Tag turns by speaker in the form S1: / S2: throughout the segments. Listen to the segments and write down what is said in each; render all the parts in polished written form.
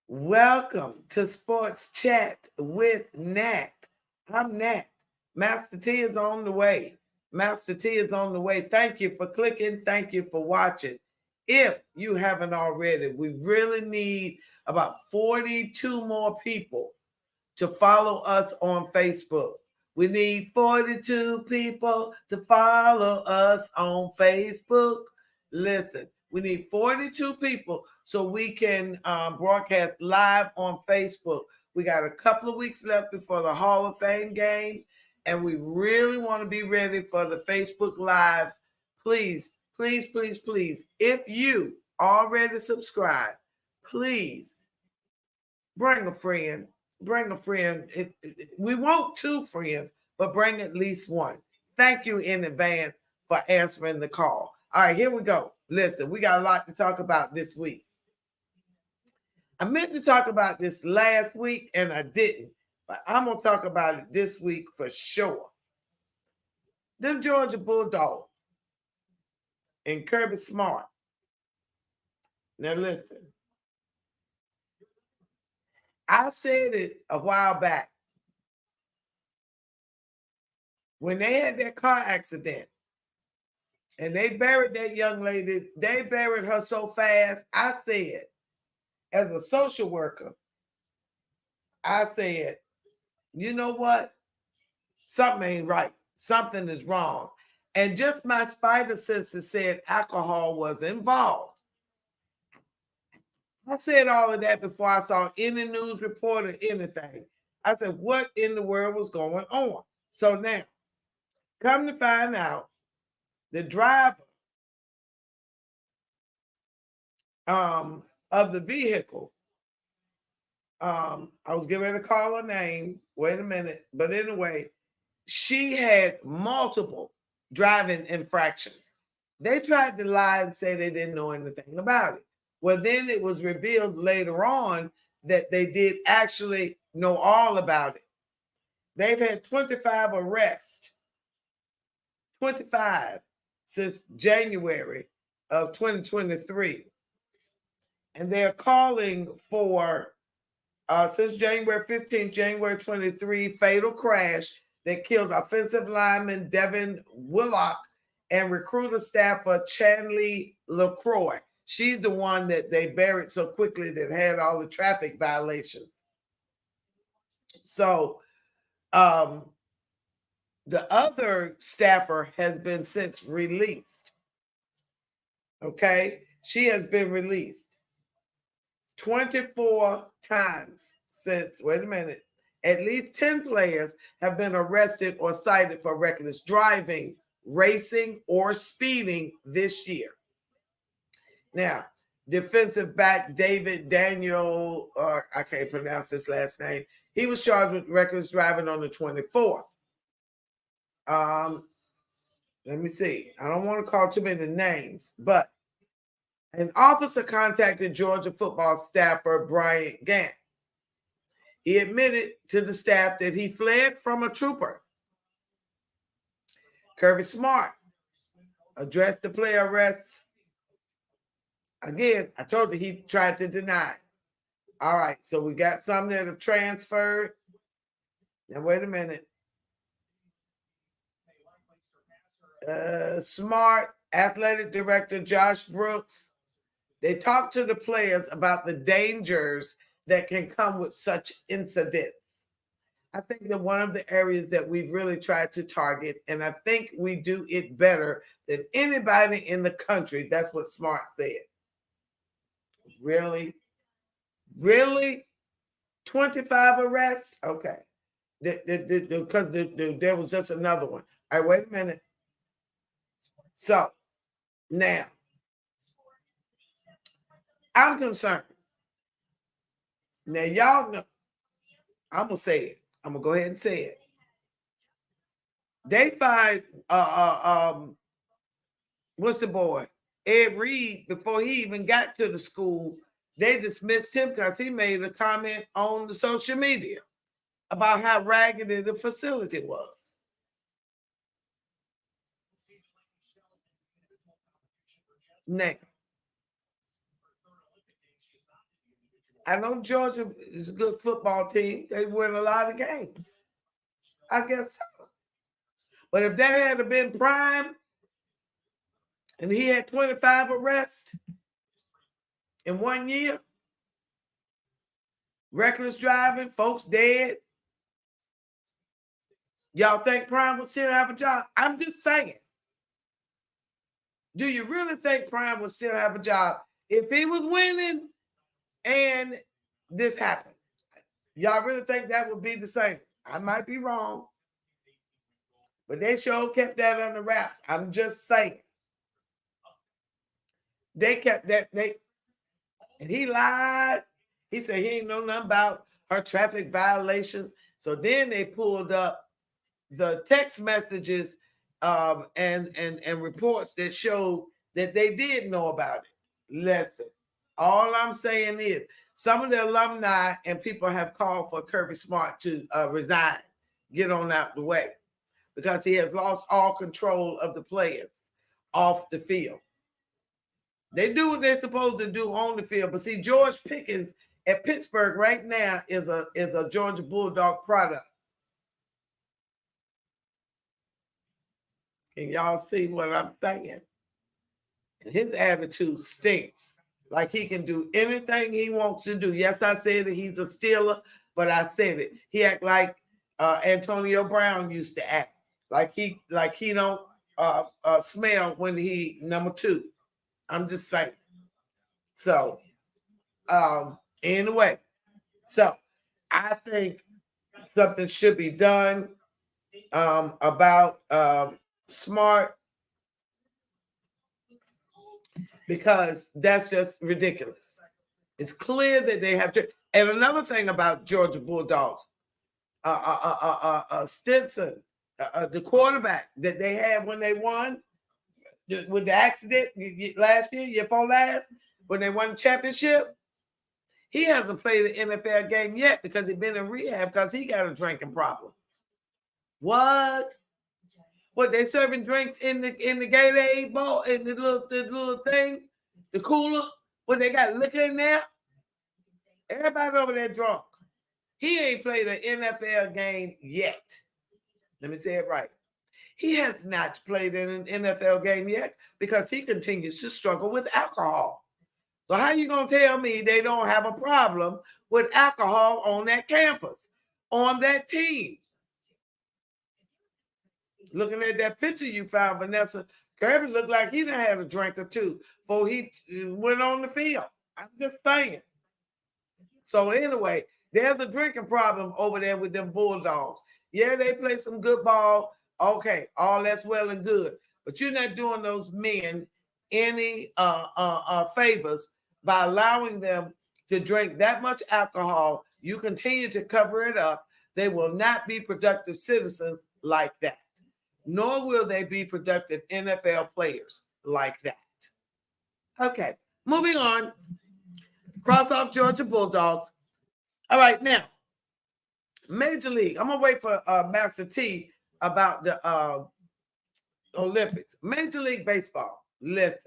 S1: Welcome to Sports Chat with Nat. I'm Nat. Master T is on the way. Master T is on the way. Thank you for clicking. Thank you for watching. If you haven't already, we really need about 42 more people to follow us on Facebook. We need 42 people to follow us on Facebook. Listen, we need 42 people so we can broadcast live on Facebook. We got a couple of weeks left before the Hall of Fame game, and we really want to be ready for the Facebook Lives. Please, please, please, please, if you already subscribe, please bring a friend. Bring a friend. We want 2 friends, but bring at least one. Thank you in advance for answering the call. All right, here we go. Listen, we got a lot to talk about this week. I meant to talk about this last week and I didn't, but I'm going to talk about it this week for sure. The Georgia Bulldogs and Kirby Smart. Now listen, I said it a while back. When they had that car accident and they buried that young lady, they buried her so fast. I said, as a social worker, I said, you know what? Something ain't right. Something is wrong. And just my spider senses said alcohol was involved. I said all of that before I saw any news report or anything. I said, what in the world was going on? So now, come to find out, the driver of the vehicle, I was getting ready to call her name. Wait a minute. But anyway, she had multiple driving infractions. They tried to lie and say they didn't know anything about it. Well, then it was revealed later on that they did actually know all about it. They've had 25 arrests, 25 since January of 2023. And they're calling for, since January 15th, January 23, fatal crash that killed offensive lineman Devin Willock and recruiter staffer Chanley LaCroix. She's the one that they buried so quickly that had all the traffic violations. So the other staffer has been since released. Okay? She has been released 24 times since, wait a minute, at least 10 players have been arrested or cited for reckless driving, racing, or speeding this year. Now, defensive back David Daniel, or I can't pronounce his last name, he was charged with reckless driving on the 24th. Let me see. I don't want to call too many names, but an officer contacted Georgia football staffer Brian Gant. He admitted to the staff that he fled from a trooper. Kirby Smart addressed the player arrest. Again, I told you he tried to deny. All right, so we got some that have transferred. Now, wait a minute. Smart athletic director Josh Brooks, they talked to the players about the dangers that can come with such incidents. I think that one of the areas that we've really tried to target, and I think we do it better than anybody in the country, that's what Smart said. Really? Really? 25 arrests? Okay. Because there was just another one. All right, wait a minute. So now, I'm concerned. Now, y'all know, I'm going to say it. I'm going to go ahead and say it. They fired, what's the boy? Ed Reed, before he even got to the school. They dismissed him because he made a comment on the social media about how raggedy the facility was. Now, I know Georgia is a good football team. They win a lot of games. I guess so. But if that had been Prime and he had 25 arrests in 1 year, reckless driving, folks dead, y'all think Prime would still have a job? I'm just saying. Do you really think Prime would still have a job if he was winning and this happened? Y'all really think that would be the same? I might be wrong, but they sure kept that under wraps. I'm just saying. They kept that, and he lied. He said he ain't know nothing about her traffic violation. So then they pulled up the text messages and reports that showed that they did know about it. Listen, all I'm saying is some of the alumni and people have called for Kirby Smart to resign, get on out the way, because he has lost all control of the players off the field. They do what they're supposed to do on the field, but see, George Pickens at Pittsburgh right now is a Georgia Bulldog product. Can y'all see what I'm saying? And his attitude stinks. Like he can do anything he wants to do. Yes, I said that he's a Steeler, but I said it. He act like Antonio Brown used to act. Like he don't smell when he number 2. I'm just saying. So anyway, so I think something should be done about Smart, because that's just ridiculous. It's clear that they have to. And another thing about Georgia Bulldogs, Stinson, the quarterback that they had when they won with the accident last year before last, when they won the championship, he hasn't played an NFL game yet because he's been in rehab because he got a drinking problem. What? What, they serving drinks in the Gatorade bowl, in the little thing, the cooler, when they got liquor in there? Everybody over there drunk. He ain't played an NFL game yet. Let me say it right. He has not played in an NFL game yet because he continues to struggle with alcohol. So how you going to tell me they don't have a problem with alcohol on that campus, on that team? Looking at that picture you found, Vanessa, Kirby looked like he done had a drink or two before he went on the field. I'm just saying. So anyway, there's a drinking problem over there with them Bulldogs. Yeah, they play some good ball. Okay, all that's well and good. But you're not doing those men any favors by allowing them to drink that much alcohol. You continue to cover it up. They will not be productive citizens like that, nor will they be productive NFL players like that. Okay, moving on. Cross off Georgia Bulldogs. All right, now, Major League. I'm going to wait for Master T about the Olympics. Major League Baseball. Listen,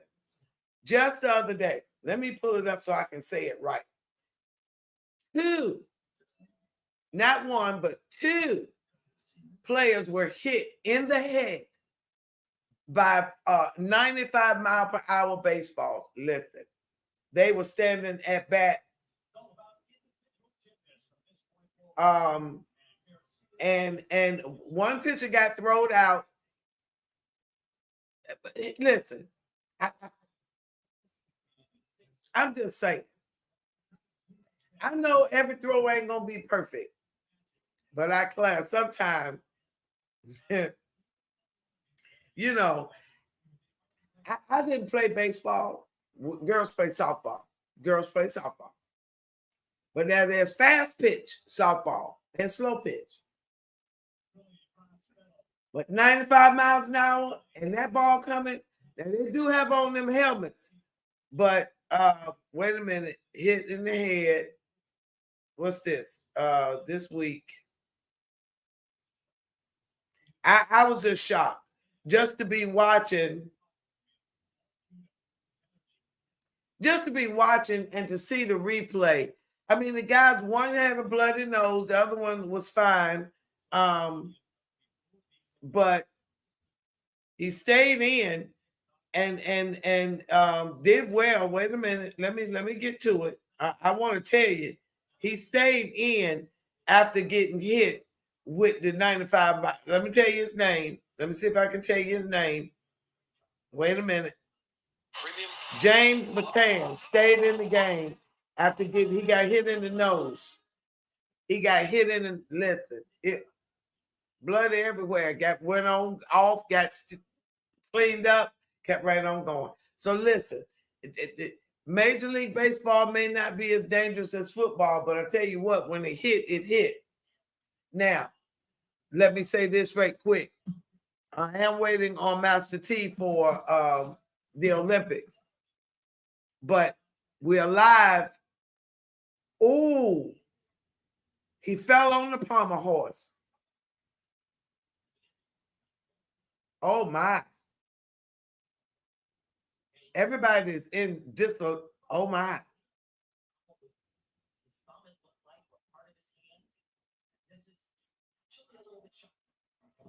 S1: just the other day, let me pull it up so I can say it right. 2, not 1, but 2 players were hit in the head by 95-mile-per-hour baseballs. Listen, they were standing at bat. And one pitcher got thrown out. Listen, I'm just saying. I know every throw ain't gonna be perfect, but I class sometimes. You know, I didn't play baseball. Girls play softball. Girls play softball. But now there's fast pitch softball and slow pitch. But 95 miles an hour and that ball coming, now they do have on them helmets. But wait a minute, hit in the head. What's this? This week. I was just shocked just to be watching and to see the replay. I mean, the guys, one had a bloody nose, the other one was fine. But he stayed in and did well. Wait a minute, let me get to it. I want to tell you, he stayed in after getting hit with the 95. Let me tell you his name. Let me see if I can tell you his name. Wait a minute. James McCann stayed in the game after he got hit in the nose. He got hit in the listen. It blood everywhere. Went on off. Got cleaned up. Kept right on going. So listen, Major League Baseball may not be as dangerous as football, but I tell you what, when it hit, it hit. Now, let me say this right quick. I am waiting on Master T for the Olympics, but we're live. Ooh, he fell on the pommel horse. Oh my. Everybody's in just a, oh my.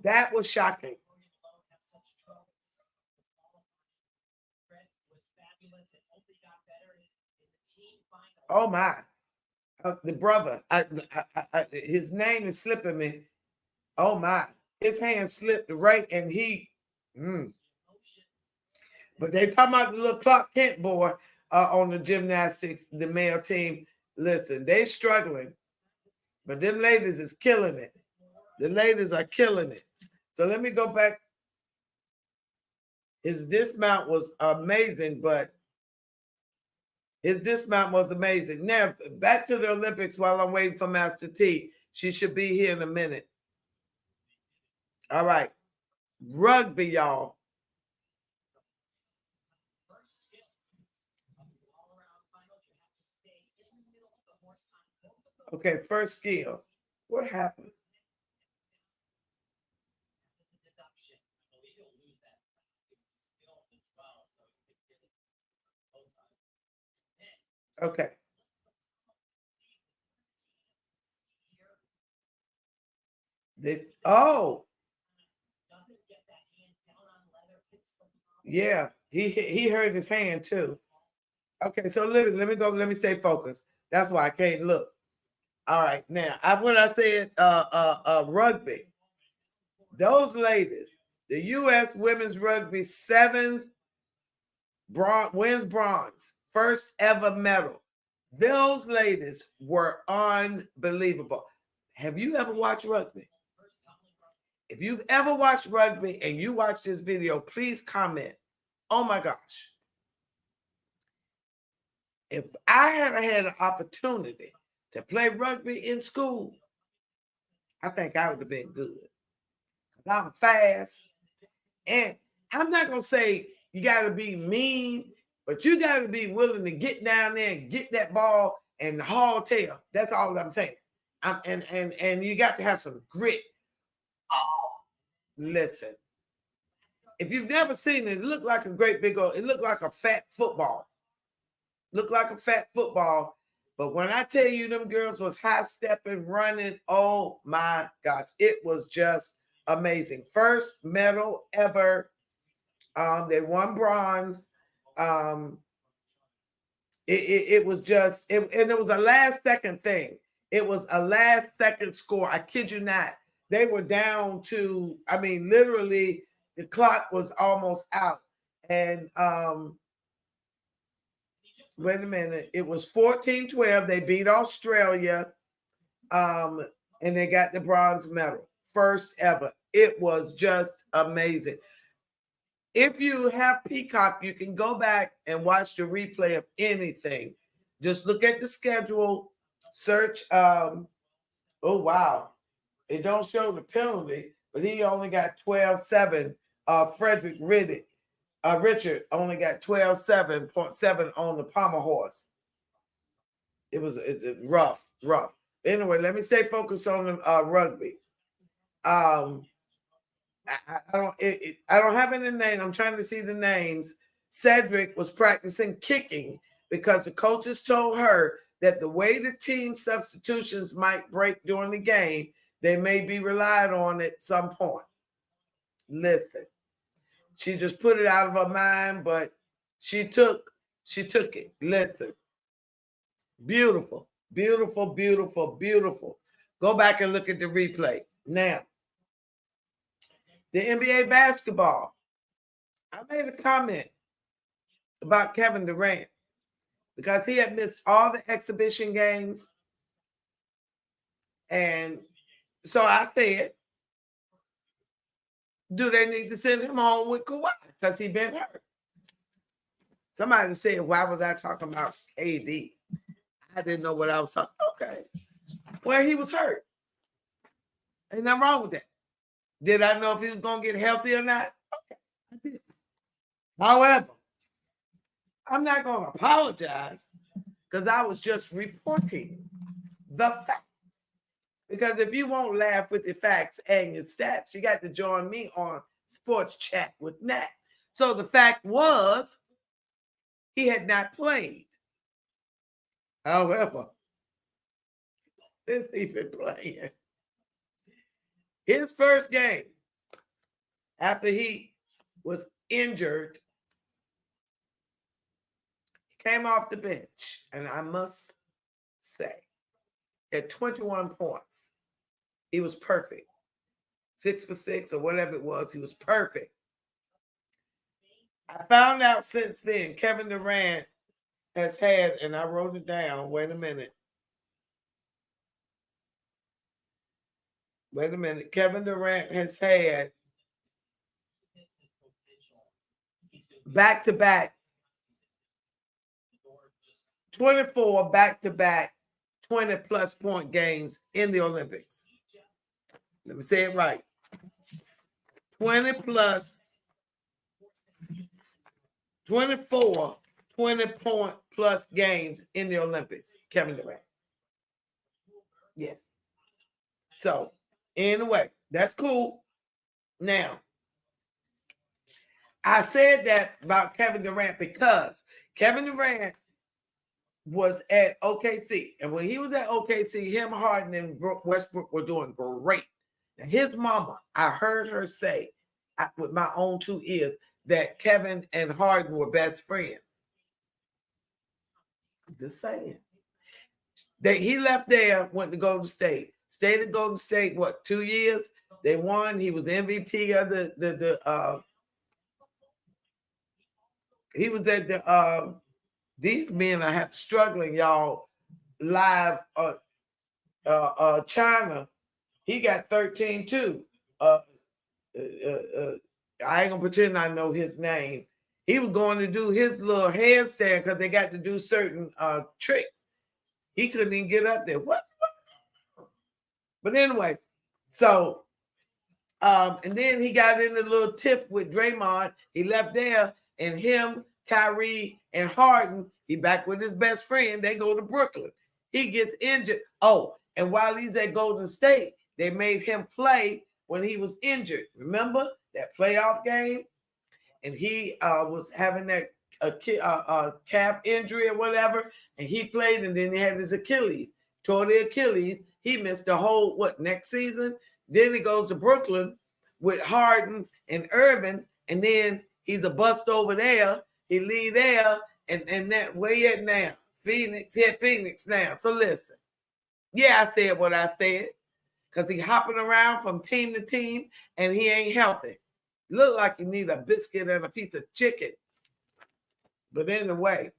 S1: That was shocking. Oh my. The brother, his name is slipping me. Oh my. His hand slipped right and he, But they talking about the little Clark Kent boy on the gymnastics, the male team. Listen, they struggling, but them ladies is killing it. The ladies are killing it. So let me go back. His dismount was amazing, but his dismount was amazing. Now, back to the Olympics while I'm waiting for Master T. She should be here in a minute. All right. Rugby, y'all. Okay, first skill. What happened? Okay. Oh. Yeah, he hurt his hand too. Okay, so let me go. Let me stay focused. That's why I can't look. All right, now when I said rugby, those ladies, the U.S. women's rugby sevens wins bronze, first ever medal. Those ladies were unbelievable. Have you ever watched rugby? If you've ever watched rugby and you watch this video, please comment. Oh my gosh. If I had had an opportunity to play rugby in school, I think I would have been good. I'm fast. And I'm not going to say you got to be mean, but you got to be willing to get down there and get that ball and haul tail. That's all I'm saying. And you got to have some grit. Listen, if you've never seen it, it looked like a great big old, it looked like a fat football. Looked like a fat football. But when I tell you them girls was high stepping, running, oh my gosh, it was just amazing. First medal ever. They won bronze. It was just, and it was a last second thing. It was a last second score. I kid you not. They were down to, I mean, literally, the clock was almost out. And wait a minute. It was 14-12. They beat Australia. And they got the bronze medal. First ever. It was just amazing. If you have Peacock, you can go back and watch the replay of anything. Just look at the schedule, search. Oh, wow. It don't show the penalty, but he only got 12-7. Frederick Richard only got 12-7.7 on the pommel horse. It's rough. Anyway, let me stay focused on the rugby. I don't have any name. I'm trying to see the names. Cedric was practicing kicking because the coaches told her that the way the team substitutions might break during the game, they may be relied on at some point. Listen, she just put it out of her mind, but she took it. Listen, beautiful, beautiful, beautiful, beautiful. Go back and look at the replay. Now, the NBA basketball. I made a comment about Kevin Durant because he had missed all the exhibition games. And so I said, do they need to send him home with Kawhi? Because he's been hurt. Somebody said, why was I talking about KD? I didn't know what I was talking about. Okay. Well, he was hurt. Ain't nothing wrong with that. Did I know if he was going to get healthy or not? Okay, I did. However, I'm not going to apologize because I was just reporting the fact. Because if you won't laugh with your facts and your stats, you got to join me on Sports Chat with Nat. So the fact was, he had not played. However, since he's been playing, his first game after he was injured, he came off the bench, and I must say, at 21 points, he was perfect. 6 for 6 or whatever it was, he was perfect. I found out since then, Kevin Durant has had, and I wrote it down, wait a minute. Kevin Durant has had back-to-back 24 back-to-back 20-plus point games in the Olympics. Let me say it right. 24 20-point plus games in the Olympics. Kevin Durant. Yes. So, anyway, that's cool. Now, I said that about Kevin Durant because Kevin Durant was at OKC. And when he was at OKC, him, Harden, and Westbrook were doing great. Now, his mama, I heard her say with my own 2 ears that Kevin and Harden were best friends. I'm just saying. He left there, went to Golden State. Stayed at Golden State, 2 years? They won. He was MVP of he was at the these men are struggling, y'all. Live China. He got 13 too. I ain't gonna pretend I know his name. He was going to do his little handstand because they got to do certain tricks. He couldn't even get up there. What? But anyway, so and then he got in a little tiff with Draymond. He left there, and him, Kyrie, and Harden, he back with his best friend. They go to Brooklyn. He gets injured. Oh, and while he's at Golden State, they made him play when he was injured. Remember that playoff game? And he was having that calf injury or whatever, and he played, and then he had his Achilles. Tore the Achilles. He missed the whole, next season? Then he goes to Brooklyn with Harden and Irvin, and then he's a bust over there. He leave there, and that where he at now? Phoenix now. So listen. Yeah, I said what I said, because he hopping around from team to team, and he ain't healthy. Look like he need a biscuit and a piece of chicken. But anyway,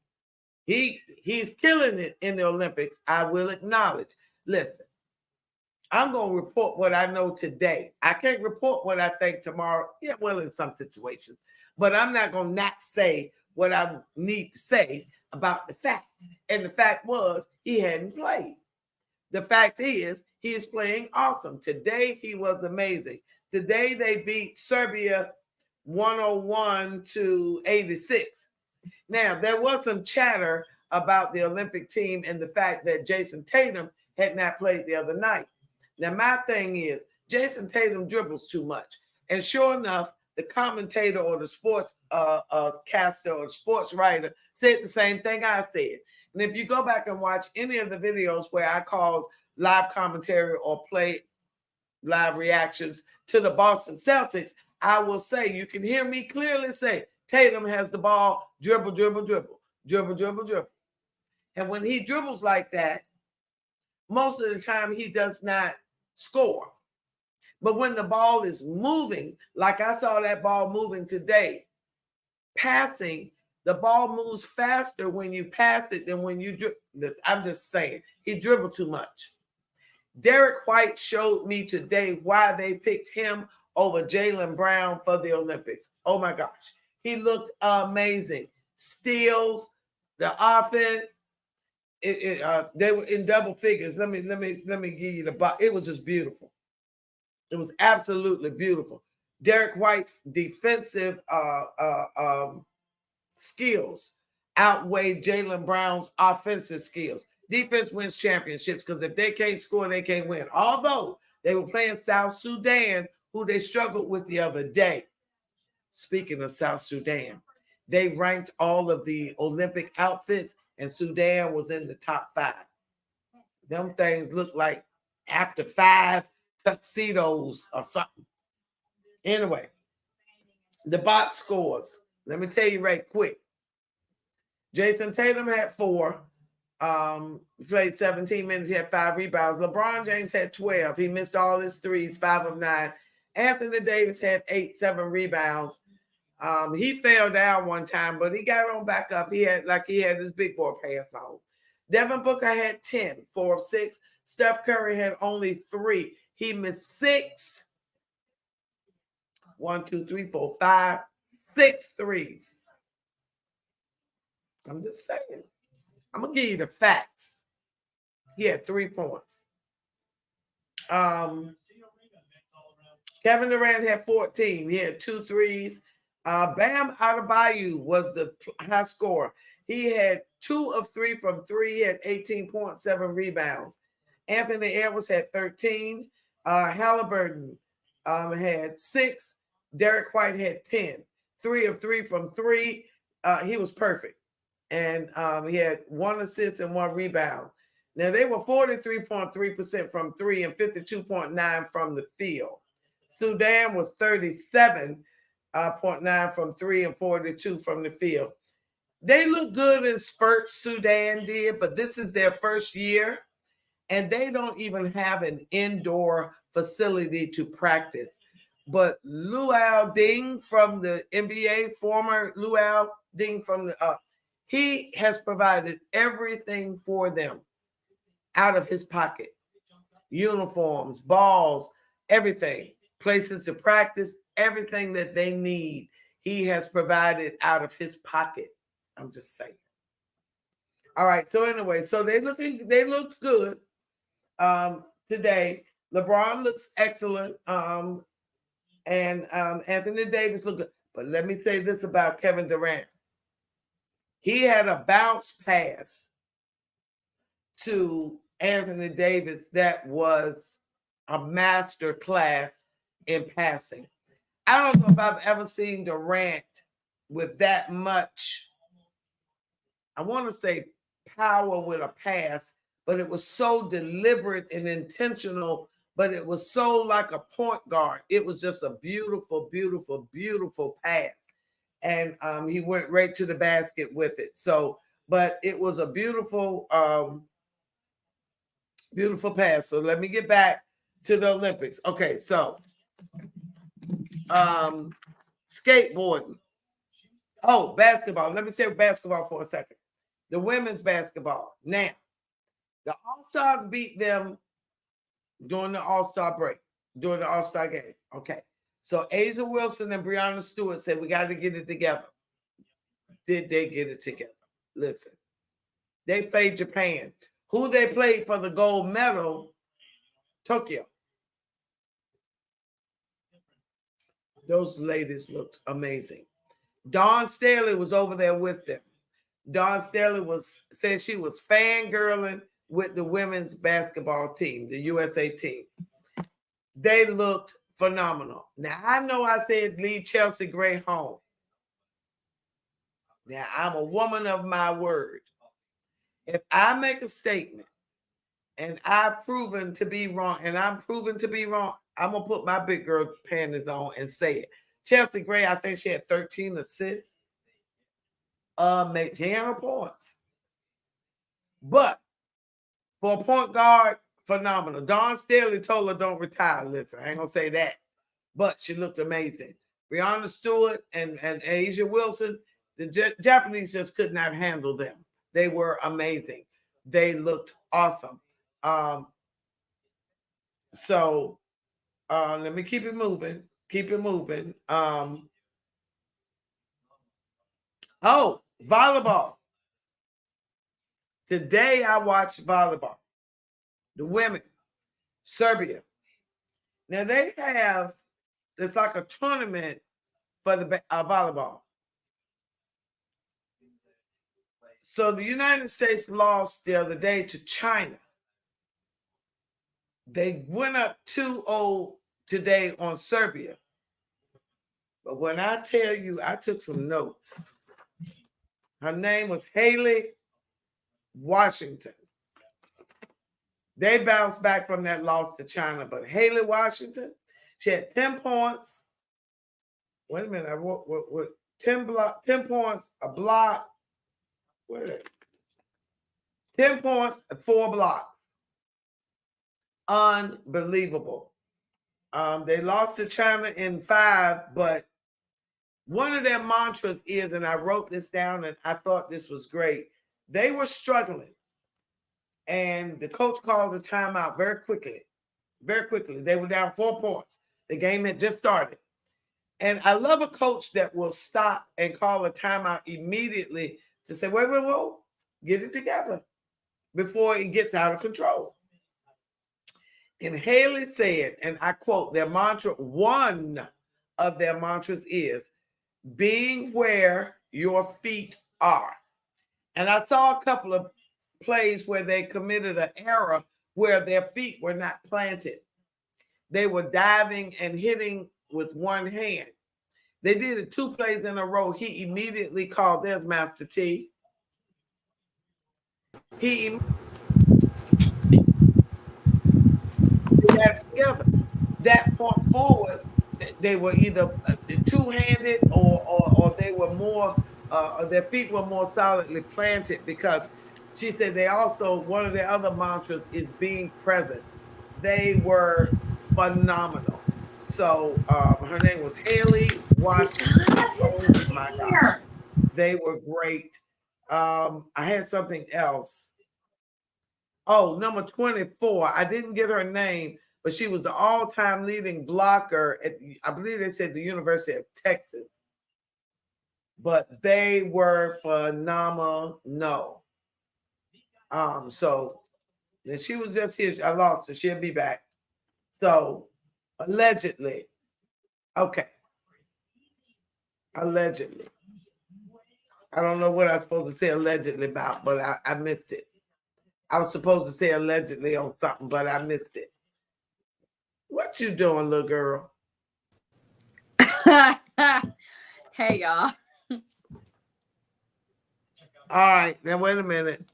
S1: he's killing it in the Olympics. I will acknowledge. Listen, I'm going to report what I know today. I can't report what I think tomorrow. Yeah, well, in some situations. But I'm not going to not say what I need to say about the facts. And the fact was, he hadn't played. The fact is, he is playing awesome. Today, he was amazing. Today, they beat Serbia 101-86. Now, there was some chatter about the Olympic team and the fact that Jason Tatum had not played the other night. Now, my thing is, Jason Tatum dribbles too much. And sure enough, the commentator or the sports caster or sports writer said the same thing I said. And if you go back and watch any of the videos where I called live commentary or play live reactions to the Boston Celtics, I will say, you can hear me clearly say, Tatum has the ball, dribble, dribble, dribble, dribble, dribble, dribble. And when he dribbles like that, most of the time he does not score. But when the ball is moving, like I saw that ball moving today, passing, the ball moves faster when you pass it than when you dribble. I'm just saying, he dribbled too much. Derek White showed me today why they picked him over Jaylen Brown for the Olympics. Oh my gosh. He looked amazing. Steals, the offense, they were in double figures. Let me give you the box. It was just beautiful. It was absolutely beautiful. Derek White's defensive skills outweighed Jaylen Brown's offensive skills. Defense wins championships because if they can't score, they can't win. Although they were playing South Sudan, who they struggled with the other day. Speaking of South Sudan, they ranked all of the Olympic outfits, and Sudan was in the top 5. Them things look like after 5 tuxedos or something. Anyway, the box scores. Let me tell you right quick. Jason Tatum had 4. Played 17 minutes. He had 5 rebounds. LeBron James had 12. He missed all his threes, 5 of 9. Anthony Davis had 8, 7 rebounds. He fell down one time, but he got on back up. He had his big boy pants on. Devin Booker had 10, 4 of 6. Steph Curry had only 3. He missed 6. 1, 2, 3, 4, 5, 6 threes. I'm just saying. I'm gonna give you the facts. He had 3 points. Kevin Durant had 14. He had 2 threes. Bam Adebayo was the high scorer. He had 2 of 3 from 3. He had 18.7 rebounds. Anthony Edwards had 13. Halliburton had 6. Derek White had 10. 3 of 3 from 3. He was perfect. And he had 1 assist and 1 rebound. Now, they were 43.3% from 3 and 52.9 from the field. Sudan was 37.9 from 3 and 42 from the field. They look good in spurts, Sudan did, but this is their first year, and they don't even have an indoor facility to practice. But Luol Deng from the NBA, former Luol Deng from the he has provided everything for them out of his pocket. Uniforms, balls, everything. Places to practice, everything that they need, he has provided out of his pocket. I'm just saying. All right. So anyway, so they look good today. LeBron looks excellent. And Anthony Davis looked good. But let me say this about Kevin Durant. He had a bounce pass to Anthony Davis that was a master class in passing. I don't know if I've ever seen Durant with that much, I want to say power with a pass, but it was so deliberate and intentional, but it was so like a point guard. It was just a beautiful, beautiful, beautiful pass. And he went right to the basket with it. So, but it was a beautiful, beautiful pass. So let me get back to the Olympics. Okay, so skateboarding. Oh, basketball. Let me say basketball for a second. The women's basketball. Now, the All-Stars beat them during the All-Star break, during the All-Star game. Okay. So Asia Wilson and Breonna Stewart said, we got to get it together. Did they get it together? Listen, they played Japan. Who they played for the gold medal? Tokyo. Those ladies looked amazing. Dawn Staley was over there with them. Dawn Staley said she was fangirling with the women's basketball team, the USA team. They looked phenomenal. Now, I know I said leave Chelsea Gray home. Now, I'm a woman of my word. If I make a statement and I've proven to be wrong, and I'm proven to be wrong, I'm going to put my big girl panties on and say it. Chelsea Gray, I think she had 13 assists. She had her points. But for a point guard, phenomenal. Dawn Staley told her don't retire. Listen, I ain't going to say that. But she looked amazing. Breonna Stewart and Asia Wilson, the Japanese just could not handle them. They were amazing. They looked awesome. So let me keep it moving. Keep it moving. Volleyball. Today I watched volleyball. The women, Serbia. Now they have, it's like a tournament for the volleyball. So the United States lost the other day to China. They went up 2-0 today on Serbia. But when I tell you, I took some notes. Her name was Haley Washington. They bounced back from that loss to China, but Haley Washington, she had 10 points. Wait a minute, I wrote what 10 points, a block. What? 10 points and 4 blocks. Unbelievable. They lost to China in 5, but one of their mantras is, and I wrote this down and I thought this was great, they were struggling. And the coach called a timeout very quickly. Very quickly. They were down 4 points. The game had just started. And I love a coach that will stop and call a timeout immediately to say, wait, get it together before it gets out of control. And Haley said, and I quote, their mantra, one of their mantras is being where your feet are. And I saw a couple of plays where they committed an error where their feet were not planted. They were diving and hitting with one hand. They did it 2 plays in a row. He immediately called, there's Master T. He got together. That point forward, they were either two-handed or they were more, their feet were more solidly planted, because she said they also, one of their other mantras is being present. They were phenomenal. So her name was Haley Washington. Oh my gosh. They were great. I had something else. Oh, number 24. I didn't get her name, but she was the all-time leading blocker at, I believe they said, the University of Texas. But they were phenomenal. So and she was just here. I lost her. She'll be back. So allegedly, okay. Allegedly. I don't know what I was supposed to say allegedly about, but I missed it. I was supposed to say allegedly on something, but I missed it. What you doing, little girl?
S2: Hey, y'all.
S1: All right, now wait a minute.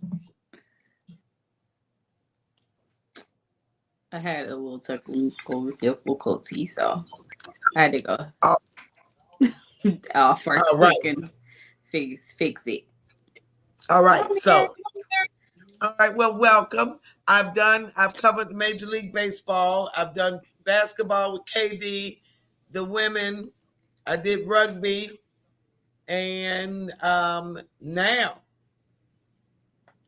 S2: I had a little technical difficulty, so I had to go off first and fix it.
S1: All right, so all right, well, welcome. I've covered Major League Baseball. I've done basketball with KD, the women. I did rugby, and now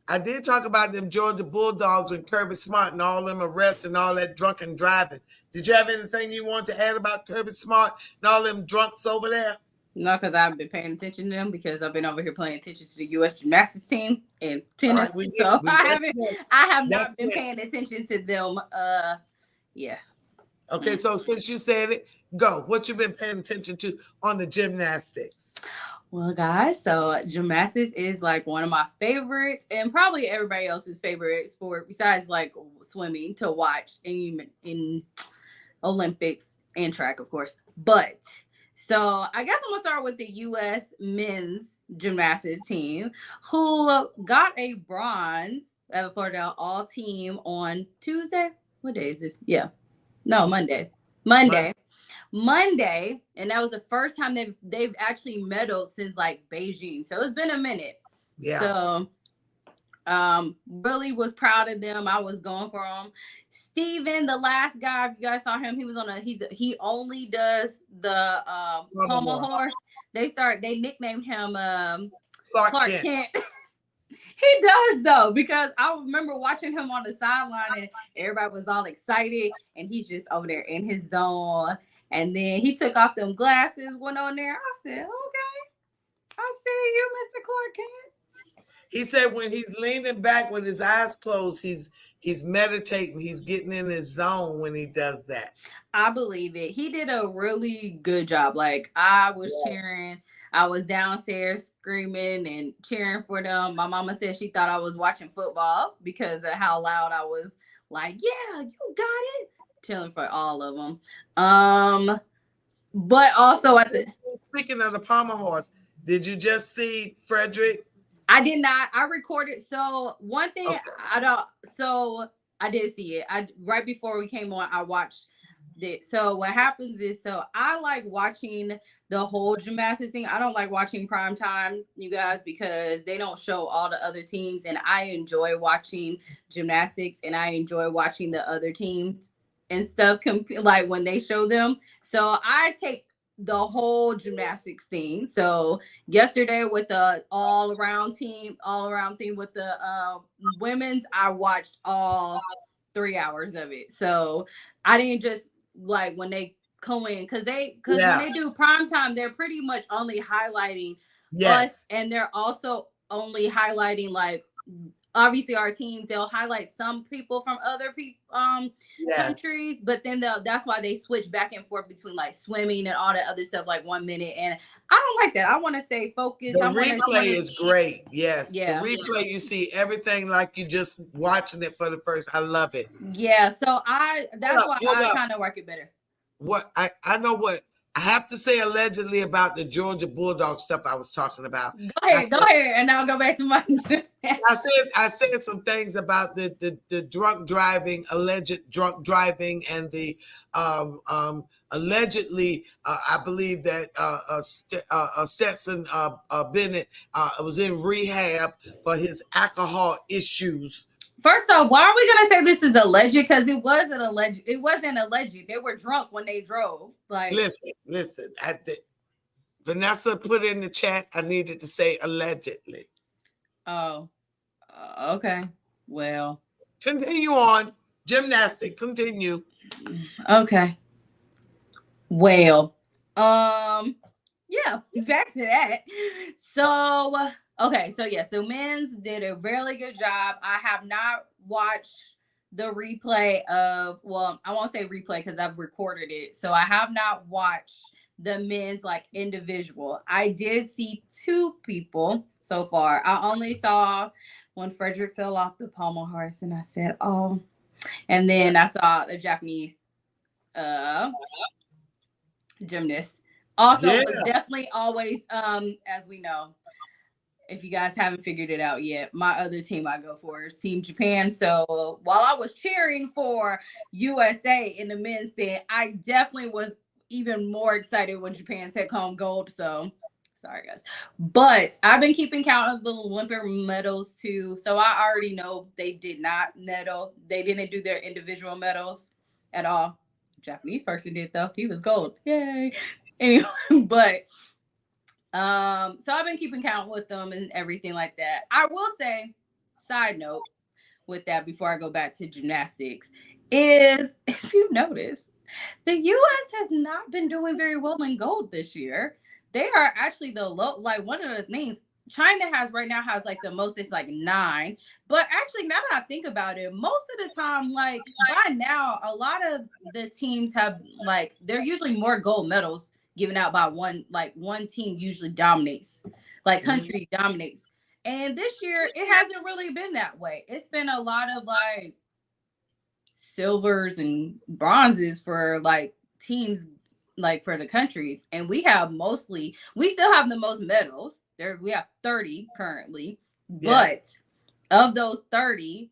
S1: I did talk about them Georgia Bulldogs and Kirby Smart and all them arrests and all that drunken driving. Did you have anything you want to add about Kirby Smart and all them drunks over there?
S2: No, because I've been paying attention to them, because I've been over here paying attention to the U.S. gymnastics team and tennis. Right, I have not been paying attention to them. Yeah.
S1: Okay, so since you said it, go. What you been paying attention to on the gymnastics?
S2: Well, guys, so gymnastics is like one of my favorites, and probably everybody else's favorite sport besides like swimming to watch in Olympics. and track, of course. But so I guess I'm gonna start with the U.S. men's gymnastics team, who got a bronze for the all team on Tuesday. What day is this? Yeah, no, Monday. Monday, and that was the first time they've actually medaled since like Beijing. So it's been a minute.
S1: Yeah.
S2: So really was proud of them. I was going for them. Steven, the last guy, if you guys saw him, he was on he only does the pommel horse. They nicknamed him Clark Kent. He does though, because I remember watching him on the sideline and everybody was all excited and he's just over there in his zone. And then he took off them glasses, went on there. I said, okay, I see you, Mr. Clark Kent.
S1: He said when he's leaning back with his eyes closed, he's meditating. He's getting in his zone when he does that.
S2: I believe it. He did a really good job. Like, I was cheering. I was downstairs screaming and cheering for them. My mama said she thought I was watching football because of how loud I was. Like, yeah, you got it. Chilling for all of them. But also
S1: speaking of the pommel horse, did you just see Frederick?
S2: I did not. I recorded. So one thing I did see it. Right before we came on, I watched it. So what happens is, so I like watching the whole gymnastics thing. I don't like watching prime time, you guys, because they don't show all the other teams, and I enjoy watching gymnastics and I enjoy watching the other teams and stuff, like when they show them. So I take the whole gymnastics thing. So yesterday with the all around thing with the women's, I watched all 3 hours of it. So I didn't just like when they come in, because when they do prime time, they're pretty much only highlighting us, and they're also only highlighting like obviously our teams. They'll highlight some people from other countries, but then that's why they switch back and forth between like swimming and all that other stuff like 1 minute, and I don't like that. I want to stay focused.
S1: The replay is great. Yes. The replay, you see everything like you just watching it for the first. I love it.
S2: Yeah. So that's why I kind of work it better.
S1: What I know what I have to say allegedly about the Georgia Bulldog stuff I was talking about.
S2: Go ahead, and I'll go back to my.
S1: I said some things about the drunk driving, alleged drunk driving, and the allegedly I believe that Stetson Bennett was in rehab for his alcohol issues.
S2: First off, why are we gonna say this is alleged? Because it wasn't alleged. It wasn't alleged. They were drunk when they drove. Like,
S1: listen. Vanessa put in the chat. I needed to say allegedly.
S2: Oh, okay. Well,
S1: continue on. Gymnastic. Continue.
S2: Okay. Well, yeah. Back to that. So. Okay, so so men's did a really good job. I have not watched the replay of, well, I won't say replay because I've recorded it. So I have not watched the men's like individual. I did see 2 people so far. I only saw when Frederick fell off the pommel horse and I said, oh. And then I saw a Japanese gymnast. Also, but definitely always, as we know, if you guys haven't figured it out yet, my other team I go for is Team Japan. So while I was cheering for USA in the men's thing, I definitely was even more excited when Japan took home gold. So sorry, guys. But I've been keeping count of the Olympic medals too. So I already know they did not medal. They didn't do their individual medals at all. Japanese person did though. He was gold. Yay. Anyway, but so I've been keeping count with them and everything like that. I will say, side note with that before I go back to gymnastics, is if you notice, the US has not been doing very well in gold this year. They are actually like one of the things China has right now has like the most, it's like 9. But actually, now that I think about it, most of the time, like by now, a lot of the teams have like, they're usually more gold medals given out by one team usually dominates, like country dominates. And this year it hasn't really been that way. It's been a lot of like silvers and bronzes for like teams like for the countries, and we still have the most medals. There we have 30 currently, but of those 30,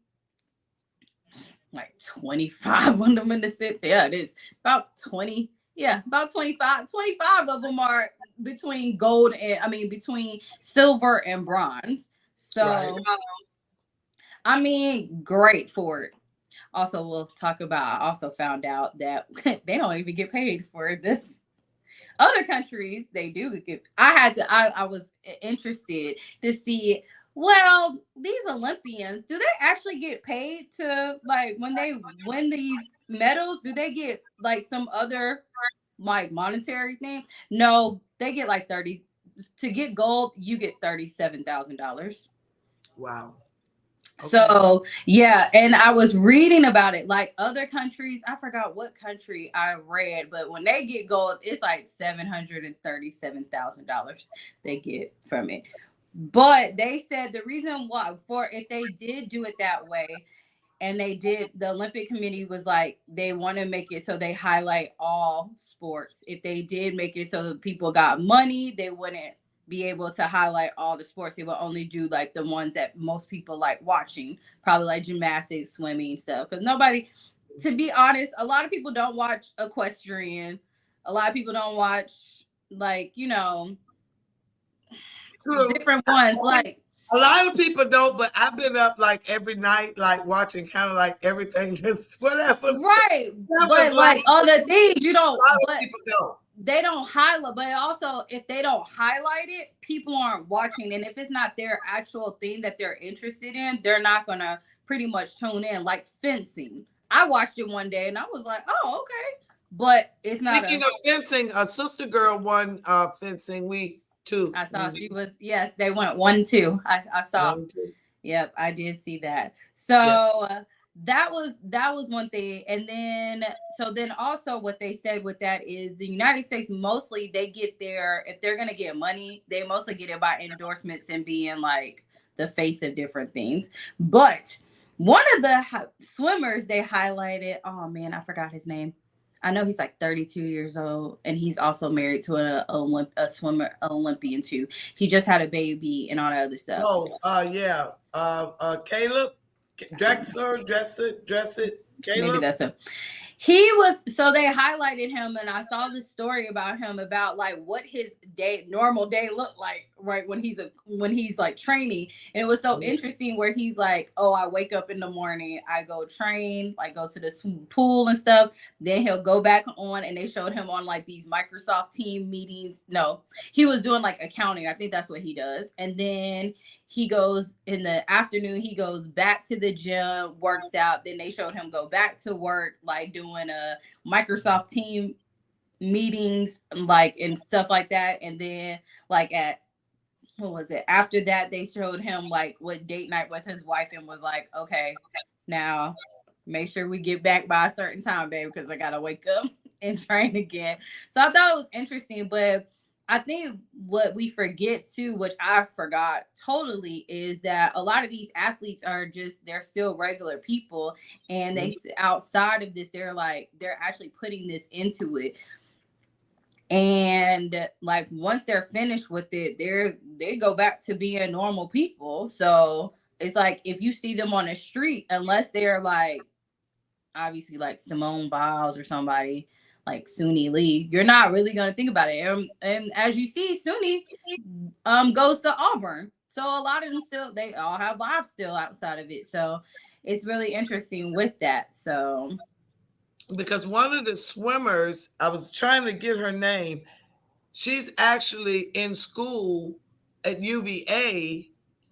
S2: like 25 of them in the city. Yeah, it is about 20. Yeah, about 25. 25 of them are between between silver and bronze. So, I mean, great for it. Also, we'll talk about, I also found out that they don't even get paid for this. Other countries, they do get, I was interested to see, well, these Olympians, do they actually get paid to, like, when they win these medals, do they get like some other like monetary thing? No, they get like 30, to get gold, you get $37,000.
S1: Wow.
S2: Okay. So yeah, and I was reading about it, like other countries, I forgot what country I read, but when they get gold, it's like $737,000 they get from it. But they said the reason why, for if they did do it that way, and the Olympic Committee was like, they want to make it so they highlight all sports. If they did make it so that people got money, they wouldn't be able to highlight all the sports. They will only do like the ones that most people like watching, probably like gymnastics, swimming, stuff. Because nobody, to be honest, a lot of people don't watch equestrian. A lot of people don't watch, like, different ones. Like,
S1: a lot of people don't, but I've been up like every night, like watching kind of like everything, just whatever.
S2: Right. But like on the things you don't, but
S1: people don't.
S2: They don't highlight, but also if they don't highlight it, people aren't watching. And if it's not their actual thing that they're interested in, they're not gonna pretty much tune in. Like fencing. I watched it one day and I was like, oh, okay. But it's not.
S1: Speaking of fencing, a sister girl won fencing. We too.
S2: I saw she was, yes, they went 1-2. I saw. 1-2. Yep, I did see that. So that was one thing. And then also what they said with that is the United States, mostly they get their, if they're gonna get money, they mostly get it by endorsements and being like the face of different things. But one of the swimmers they highlighted, oh man, I forgot his name. I know he's like 32 years old, and he's also married to a swimmer, Olympian too. He just had a baby and all that other stuff.
S1: Oh, yeah. Caleb, dress it. Caleb.
S2: Maybe that's him. He was, so they highlighted him, and I saw this story about him, about like what his normal day looked like, right, when he's like training. And it was so interesting where he's like, oh, I wake up in the morning, I go train, like go to the pool and stuff, then he'll go back on, and they showed him on like these Microsoft team meetings. No, he was doing like accounting, I think that's what he does. And then he goes in the afternoon, he goes back to the gym, works out. Then they showed him go back to work, like doing a Microsoft team meetings, like, and stuff like that. And then like what was it? After that, they showed him like what date night with his wife, and was like, okay, now make sure we get back by a certain time, babe, because I gotta wake up and train again. So I thought it was interesting, but I think what we forget too, which I forgot totally, is that a lot of these athletes they're still regular people, and they outside of this, they're actually putting this into it. And like once they're finished with it, they go back to being normal people. So it's like if you see them on the street, unless they're like obviously like Simone Biles or somebody like Suni Lee, you're not really going to think about it. And as you see, Suni goes to Auburn. So a lot of them they all have lives still outside of it. So it's really interesting with that. So
S1: because one of the swimmers, I was trying to get her name, she's actually in school at UVA,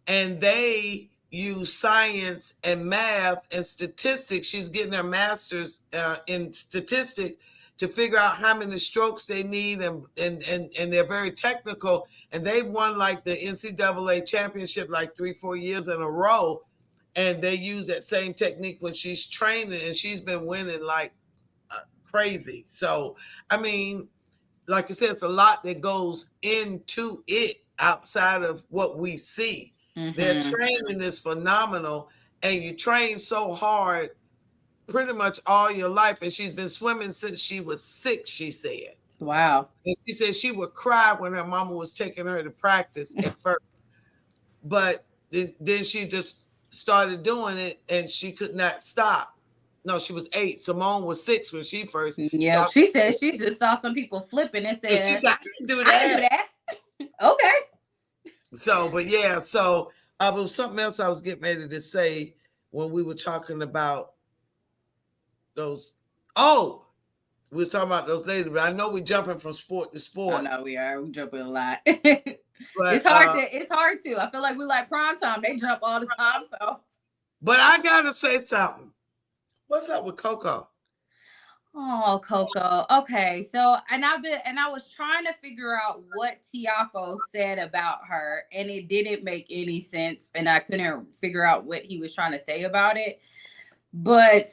S1: and they use science and math and statistics. She's getting her master's in statistics to figure out how many strokes they need, and they're very technical, and they've won like the NCAA championship like 3-4 years in a row, and they use that same technique when she's training, and she's been winning like crazy. So I mean, like you said, it's a lot that goes into it outside of what we see. Their training is phenomenal, and you train so hard pretty much all your life, and she's been swimming since she was 6, she said.
S2: Wow.
S1: And she said she would cry when her mama was taking her to practice at first. But then she just started doing it, and she could not stop. No, she was 8. Simone was 6 when she first saw.
S2: Yep. She said she just saw some people flipping and
S1: And she
S2: said,
S1: said, I can do
S2: I can do
S1: that.
S2: that. Okay.
S1: So, but yeah, so was something else I was getting ready to say when we were talking about those. Oh, we was talking about those ladies, but I know we're jumping from sport to
S2: I
S1: sport.
S2: know we are. We jumping a lot.
S1: But
S2: it's hard to. It's hard to. I feel like we like prime time. They jump all the time. So.
S1: But I gotta say something. What's up with Coco?
S2: Oh, Coco. Okay, so and I was trying to figure out what Tiafo said about her, and it didn't make any sense, and I couldn't figure out what he was trying to say about it. But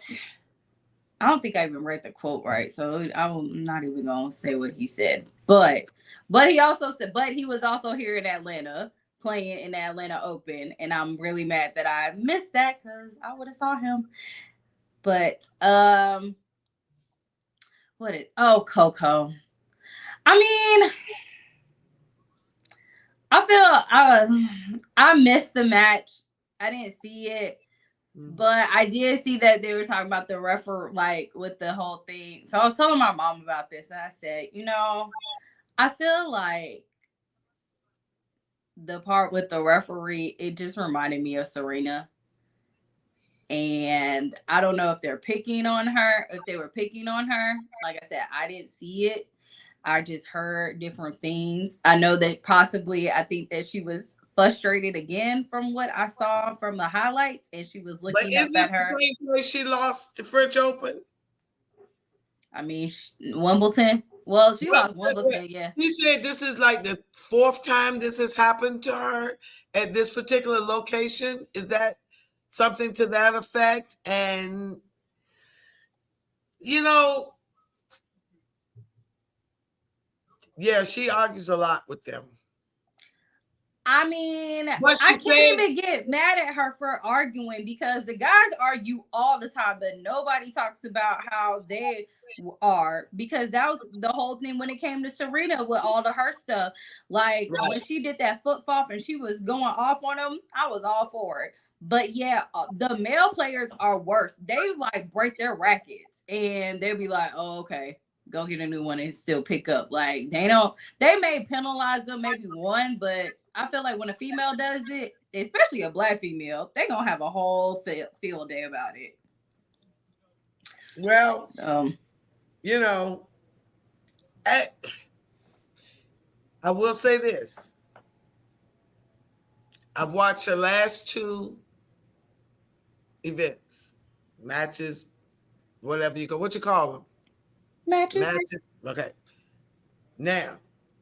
S2: I don't think I even read the quote right, so I'm not even gonna say what he said. But he also said, but he was also here in Atlanta playing in the Atlanta Open, and I'm really mad that I missed that because I would have saw him. But Coco. I mean, I missed the match. I didn't see it. But I did see that they were talking about the like with the whole thing. So I was telling my mom about this, and I said, I feel like the part with the referee, it just reminded me of Serena. And I don't know if they're picking on her, if they were picking on her. Like I said, I didn't see it. I just heard different things. I know that possibly, I think that she was frustrated again from what I saw from the highlights, and she was looking up at her.
S1: The same place she lost the French Open?
S2: I mean, Wimbledon. Well, she lost Wimbledon, yeah.
S1: She said this is like the 4th time this has happened to her at this particular location. Is that something to that effect? And, yeah, she argues a lot with them.
S2: I mean, I can't even get mad at her for arguing because the guys argue all the time, but nobody talks about how they are, because that was the whole thing when it came to Serena with all of her stuff. Like when she did that foot fault and she was going off on them, I was all for it. But yeah, the male players are worse. They like break their rackets and they'll be like, oh, okay, go get a new one and still pick up. Like they may penalize them maybe one, but I feel like when a female does it, especially a black female, they're going to have a whole field day about it.
S1: Well, I will say this. I've watched her last 2 events, matches, whatever what you call them?
S2: Matches.
S1: Okay. Now,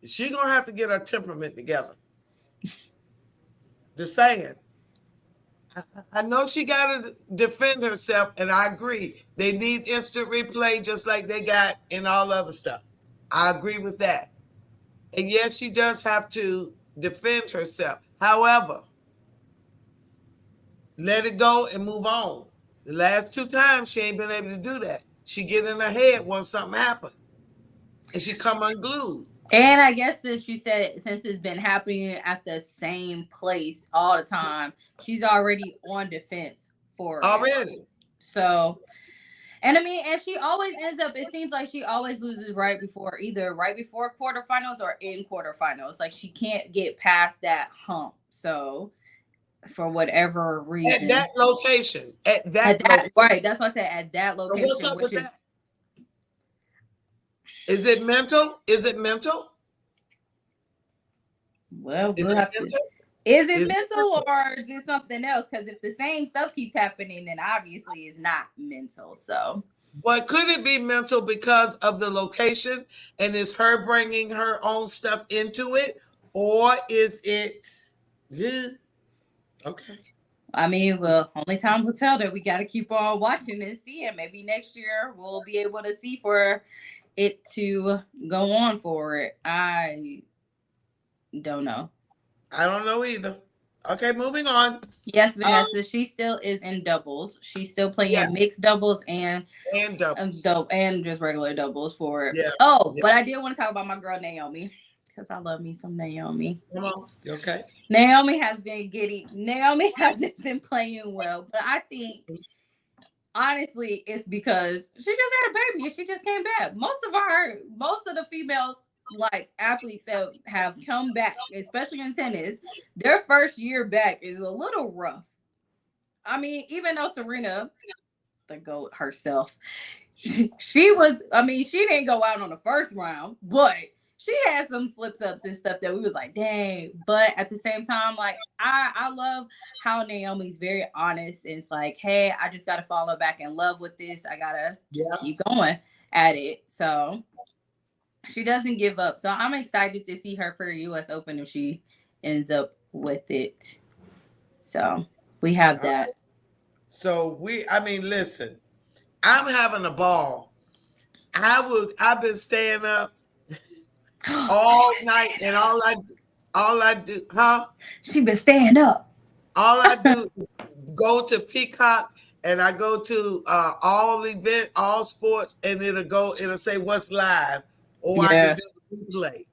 S1: she's going to have to get her temperament together. Just saying. I know she got to defend herself, and I agree. They need instant replay just like they got in all other stuff. I agree with that. And yes, she does have to defend herself. However, let it go and move on. The last 2 times, she ain't been able to do that. She get in her head when something happened, and she come unglued.
S2: And I guess since you said since it's been happening at the same place all the time, she's already on defense for it.
S1: Already.
S2: So, and I mean, and she always ends up, it seems like she always loses either right before quarterfinals or in quarterfinals. Like she can't get past that hump. So, for whatever reason.
S1: At that location. Location.
S2: Right. That's what I said. At that location.
S1: So what's up with that? Is it mental?
S2: Well, is it mental or is it something else? Because if the same stuff keeps happening, then obviously it's not mental. So,
S1: but could it be mental because of the location and is her bringing her own stuff into it, or is it? Okay.
S2: I mean, well, only time will tell. That we got to keep on watching and seeing. Maybe next year we'll be able to see for it to go on for it. I don't know.
S1: I don't know either. Okay, moving on.
S2: Yes, Vanessa, she still is in doubles. She's still
S1: Yeah,
S2: playing mixed doubles and
S1: and doubles.
S2: and just regular doubles for it.
S1: Yeah,
S2: Oh,
S1: yeah.
S2: but I did want to talk about my girl Naomi because I love me some Naomi.
S1: Come on. You okay?
S2: Naomi has been getting. Naomi hasn't been playing well, but I think honestly it's because she just had a baby and she just came back. Most of the females like athletes that have come back, especially in tennis, their first year back is a little rough. I mean, even though Serena, the GOAT herself, she was, I mean, she didn't go out on the first round, but she had some slips ups and stuff that we was like, dang. But at the same time, like I love how Naomi's very honest and it's like, hey, I just gotta follow back in love with this. I gotta just
S1: Yeah.
S2: keep going at it. So she doesn't give up. So I'm excited to see her for US Open if she ends up with it. So we have
S1: All right.
S2: that.
S1: So I mean, listen, I'm having a ball. I've been staying up all night, and all I do, huh?
S2: She been staying up.
S1: All I do is go to Peacock, and I go to all sports, and it'll say what's live, or I can
S2: Yeah.
S1: do the replay.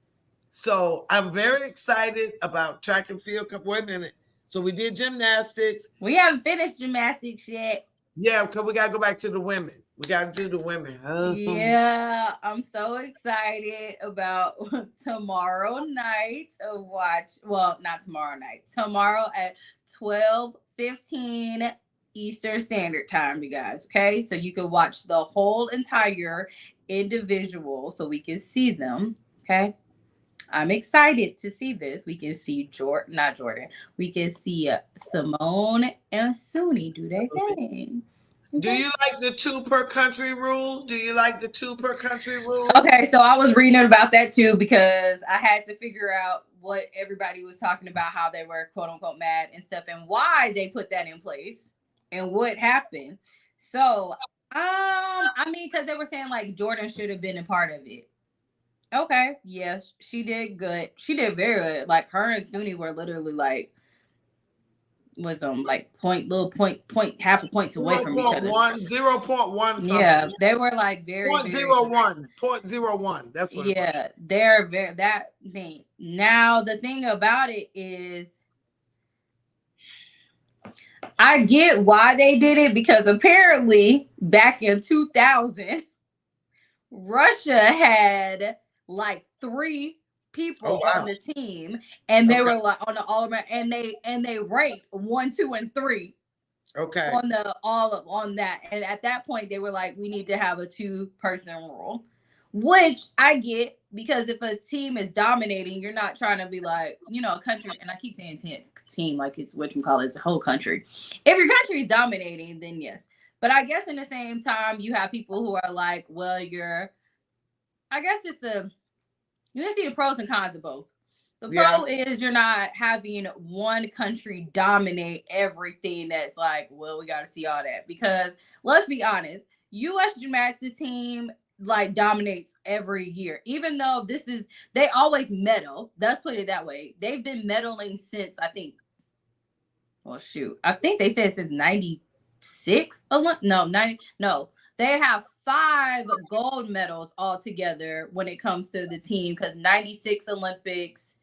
S1: So I'm very excited about track and field. Wait a minute. So we did gymnastics.
S2: We haven't finished gymnastics yet.
S1: Yeah, because we gotta go back to the women. We gotta do the women.
S2: Yeah, I'm so excited about tomorrow night to watch. Well, not tomorrow night. Tomorrow at 12:15 Eastern Standard Time, you guys. Okay, so you can watch the whole entire individual, so we can see them. Okay, I'm excited to see this. We can see Jordan, not Jordan. We can see Simone and Suni do their thing.
S1: Do
S2: Okay.
S1: you like the two per country rule? Do you like the two per country rule?
S2: Okay, so I was reading about that too because I had to figure out what everybody was talking about, how they were quote unquote mad and stuff, and why they put that in place and what happened. So, I mean, because they were saying like Jordan should have been a part of it. Okay, yes, she did good. She did very good. Like her and Suni were literally was like point half a points away
S1: Zero
S2: from each
S1: point
S2: other.
S1: 0.1, 0.1
S2: Yeah,
S1: something.
S2: they were like very
S1: Point
S2: very
S1: zero
S2: close.
S1: one. Point zero one. That's what it was.
S2: Yeah, they're very that thing. Now the thing about it is I get why they did it because apparently back in 2000 Russia had like three
S1: Oh
S2: people on
S1: wow.
S2: the team and they
S1: Okay.
S2: were like on the all around and they ranked 1, 2, and 3
S1: Okay.
S2: on the all on that. And at that point, they were like, we need to have a 2-person rule, which I get because if a team is dominating, you're not trying to be like, a country. And I keep saying team like it's what you call it, it's a whole country. If your country is dominating, then yes. But I guess in the same time, you have people who are like, well, I guess you can see the pros and cons of both. The
S1: Yeah.
S2: pro is you're not having one country dominate everything that's like, well, we got to see all that. Because let's be honest, U.S. gymnastics team like dominates every year. Even though they always medal. Let's put it that way. They've been medaling since, I think, well, shoot. I think they said since 96. No, 90. No, they have 5 gold medals altogether when it comes to the team because 96 Olympics,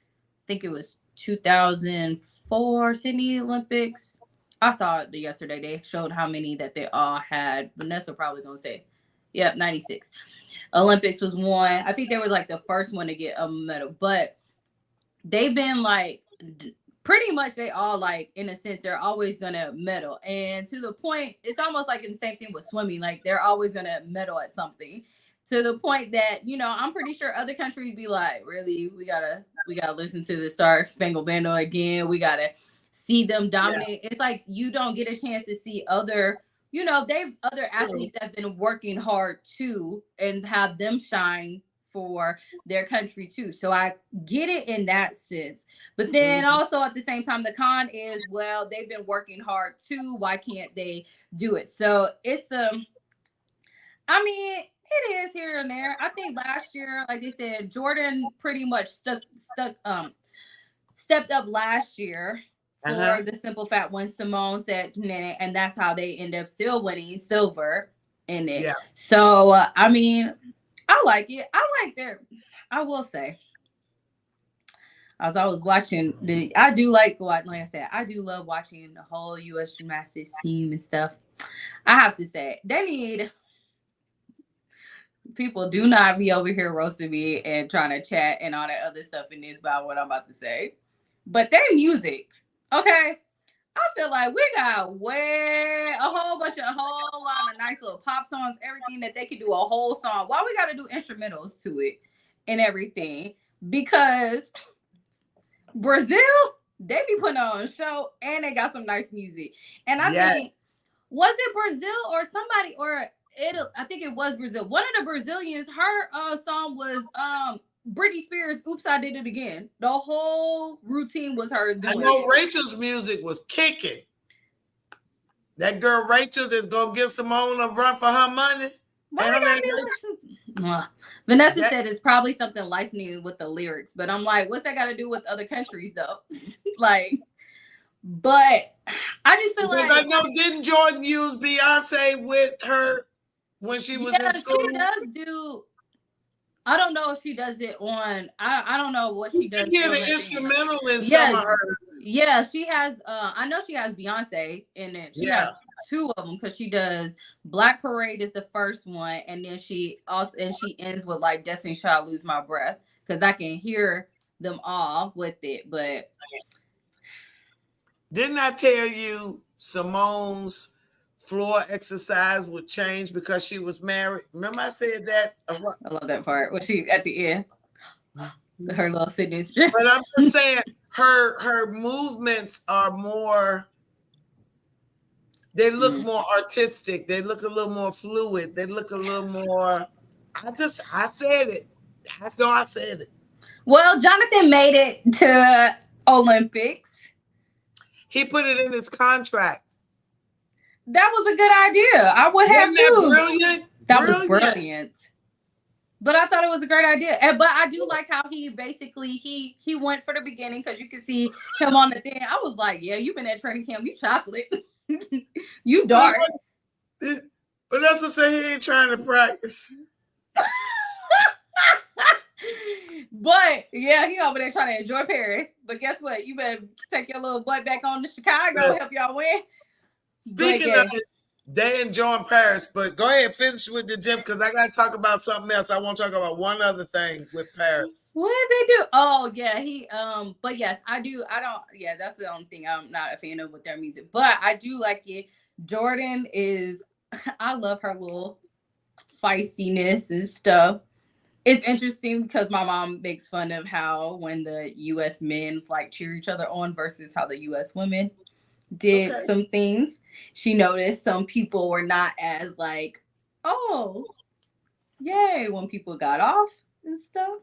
S2: I think it was 2004 Sydney Olympics. I saw it yesterday. They showed how many that they all had. Vanessa probably gonna say, yep, 96. Olympics was one. I think they were like the first one to get a medal, but they've been like pretty much they all like in a sense they're always gonna medal and to the point it's almost like in the same thing with swimming like they're always gonna medal at something to the point that I'm pretty sure other countries be like really we gotta listen to the Star Spangled Banner again, we gotta see them
S1: Yeah.
S2: dominate. It's like you don't get a chance to see they've other
S1: True.
S2: athletes that have been working hard too and have them shine for their country too. So I get it in that sense. But then
S1: Mhm.
S2: also at the same time, the con is, well, they've been working hard too. Why can't they do it? So it's I mean, it is here and there. I think last year, like they said, Jordan pretty much stepped up last year for the simple fact when Simone said, and that's how they end up still winning silver in it.
S1: Yeah.
S2: So, I mean, I like it. I will say, as I was watching I do like I said, I do love watching the whole U.S. gymnastics team and stuff. I have to say, they need people do not be over here roasting me and trying to chat and all that other stuff in this about what I'm about to say. But their music, okay? I feel like we got a whole lot of nice little pop songs, everything that they could do a whole song. Why we got to do instrumentals to it and everything? Because Brazil, they be putting on a show and they got some nice music. And I think, was it Brazil or somebody, or I think it was Brazil. One of the Brazilians, her song was Britney Spears, Oops, I Did It Again. The whole routine was her doing
S1: I know Rachel's music was kicking. That girl Rachel that's going to give Simone a run for her money.
S2: Vanessa said it's probably something licensing with the lyrics, but I'm like, what's that got to do with other countries though? Like, but I just feel
S1: because
S2: like
S1: I know, didn't Jordan use Beyonce with her when she was in school?
S2: She does do. I don't know if she does it on. I don't know what she does.
S1: You hear the instrumental in some of hers.
S2: Yeah, she has. I know she has Beyonce in it. She has 2 of them because she does Black Parade is the first one, and then she ends with like Destiny Child Lose My Breath because I can hear them all with it. But
S1: didn't I tell you Simone's floor exercise would change because she was married? Remember I said that?
S2: I love that part. Was she at the end? Her little signature.
S1: But I'm just saying her movements are more, they look more artistic. They look a little more fluid. They look a little more, I said it. I know I said it.
S2: Well, Jonathan made it to Olympics.
S1: He put it in his contract.
S2: That was a good idea. I would have too.
S1: That brilliant?
S2: That was brilliant. But I thought it was a great idea. But I do like how he basically he went for the beginning because you could see him on the thing. I was like, yeah, you've been at training camp. You chocolate. You dark.
S1: But that's what say he ain't trying to practice.
S2: But yeah, he over there trying to enjoy Paris. But guess what? You better take your little butt back on to Chicago and help y'all win.
S1: Speaking of it, they enjoying Paris, but go ahead and finish with the gym because I got to talk about something else. I want to talk about one other thing with Paris.
S2: What did they do? Oh yeah, but yes, I do. That's the only thing I'm not a fan of with their music, but I do like it. Jordan is, I love her little feistiness and stuff. It's interesting because my mom makes fun of how when the U.S. men like cheer each other on versus how the U.S. women did some things. She noticed some people were not as like, oh, yay, when people got off and stuff.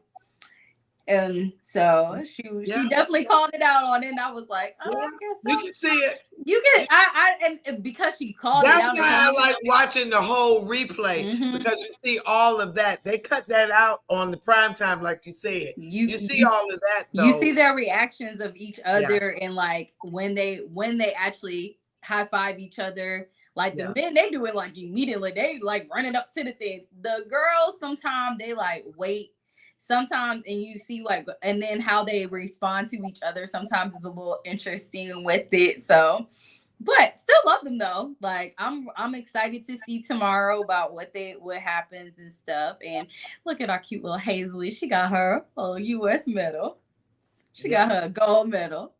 S2: And so she definitely called it out on it. And I was like, oh, I guess so.
S1: You can see it.
S2: You can, and because she called it out.
S1: That's why I like watching the whole replay because you see all of that. They cut that out on the primetime, like you said. You see all of that, though.
S2: You see their reactions of each other and like when they actually high five each other. Like the men, they do it like immediately. They like running up to the thing. The girls, sometimes they like wait. Sometimes, and you see like, and then how they respond to each other sometimes is a little interesting with it. So, but still love them though. Like I'm excited to see tomorrow about what happens and stuff. And look at our cute little Hazley. She got her U.S. medal. She got her a gold medal.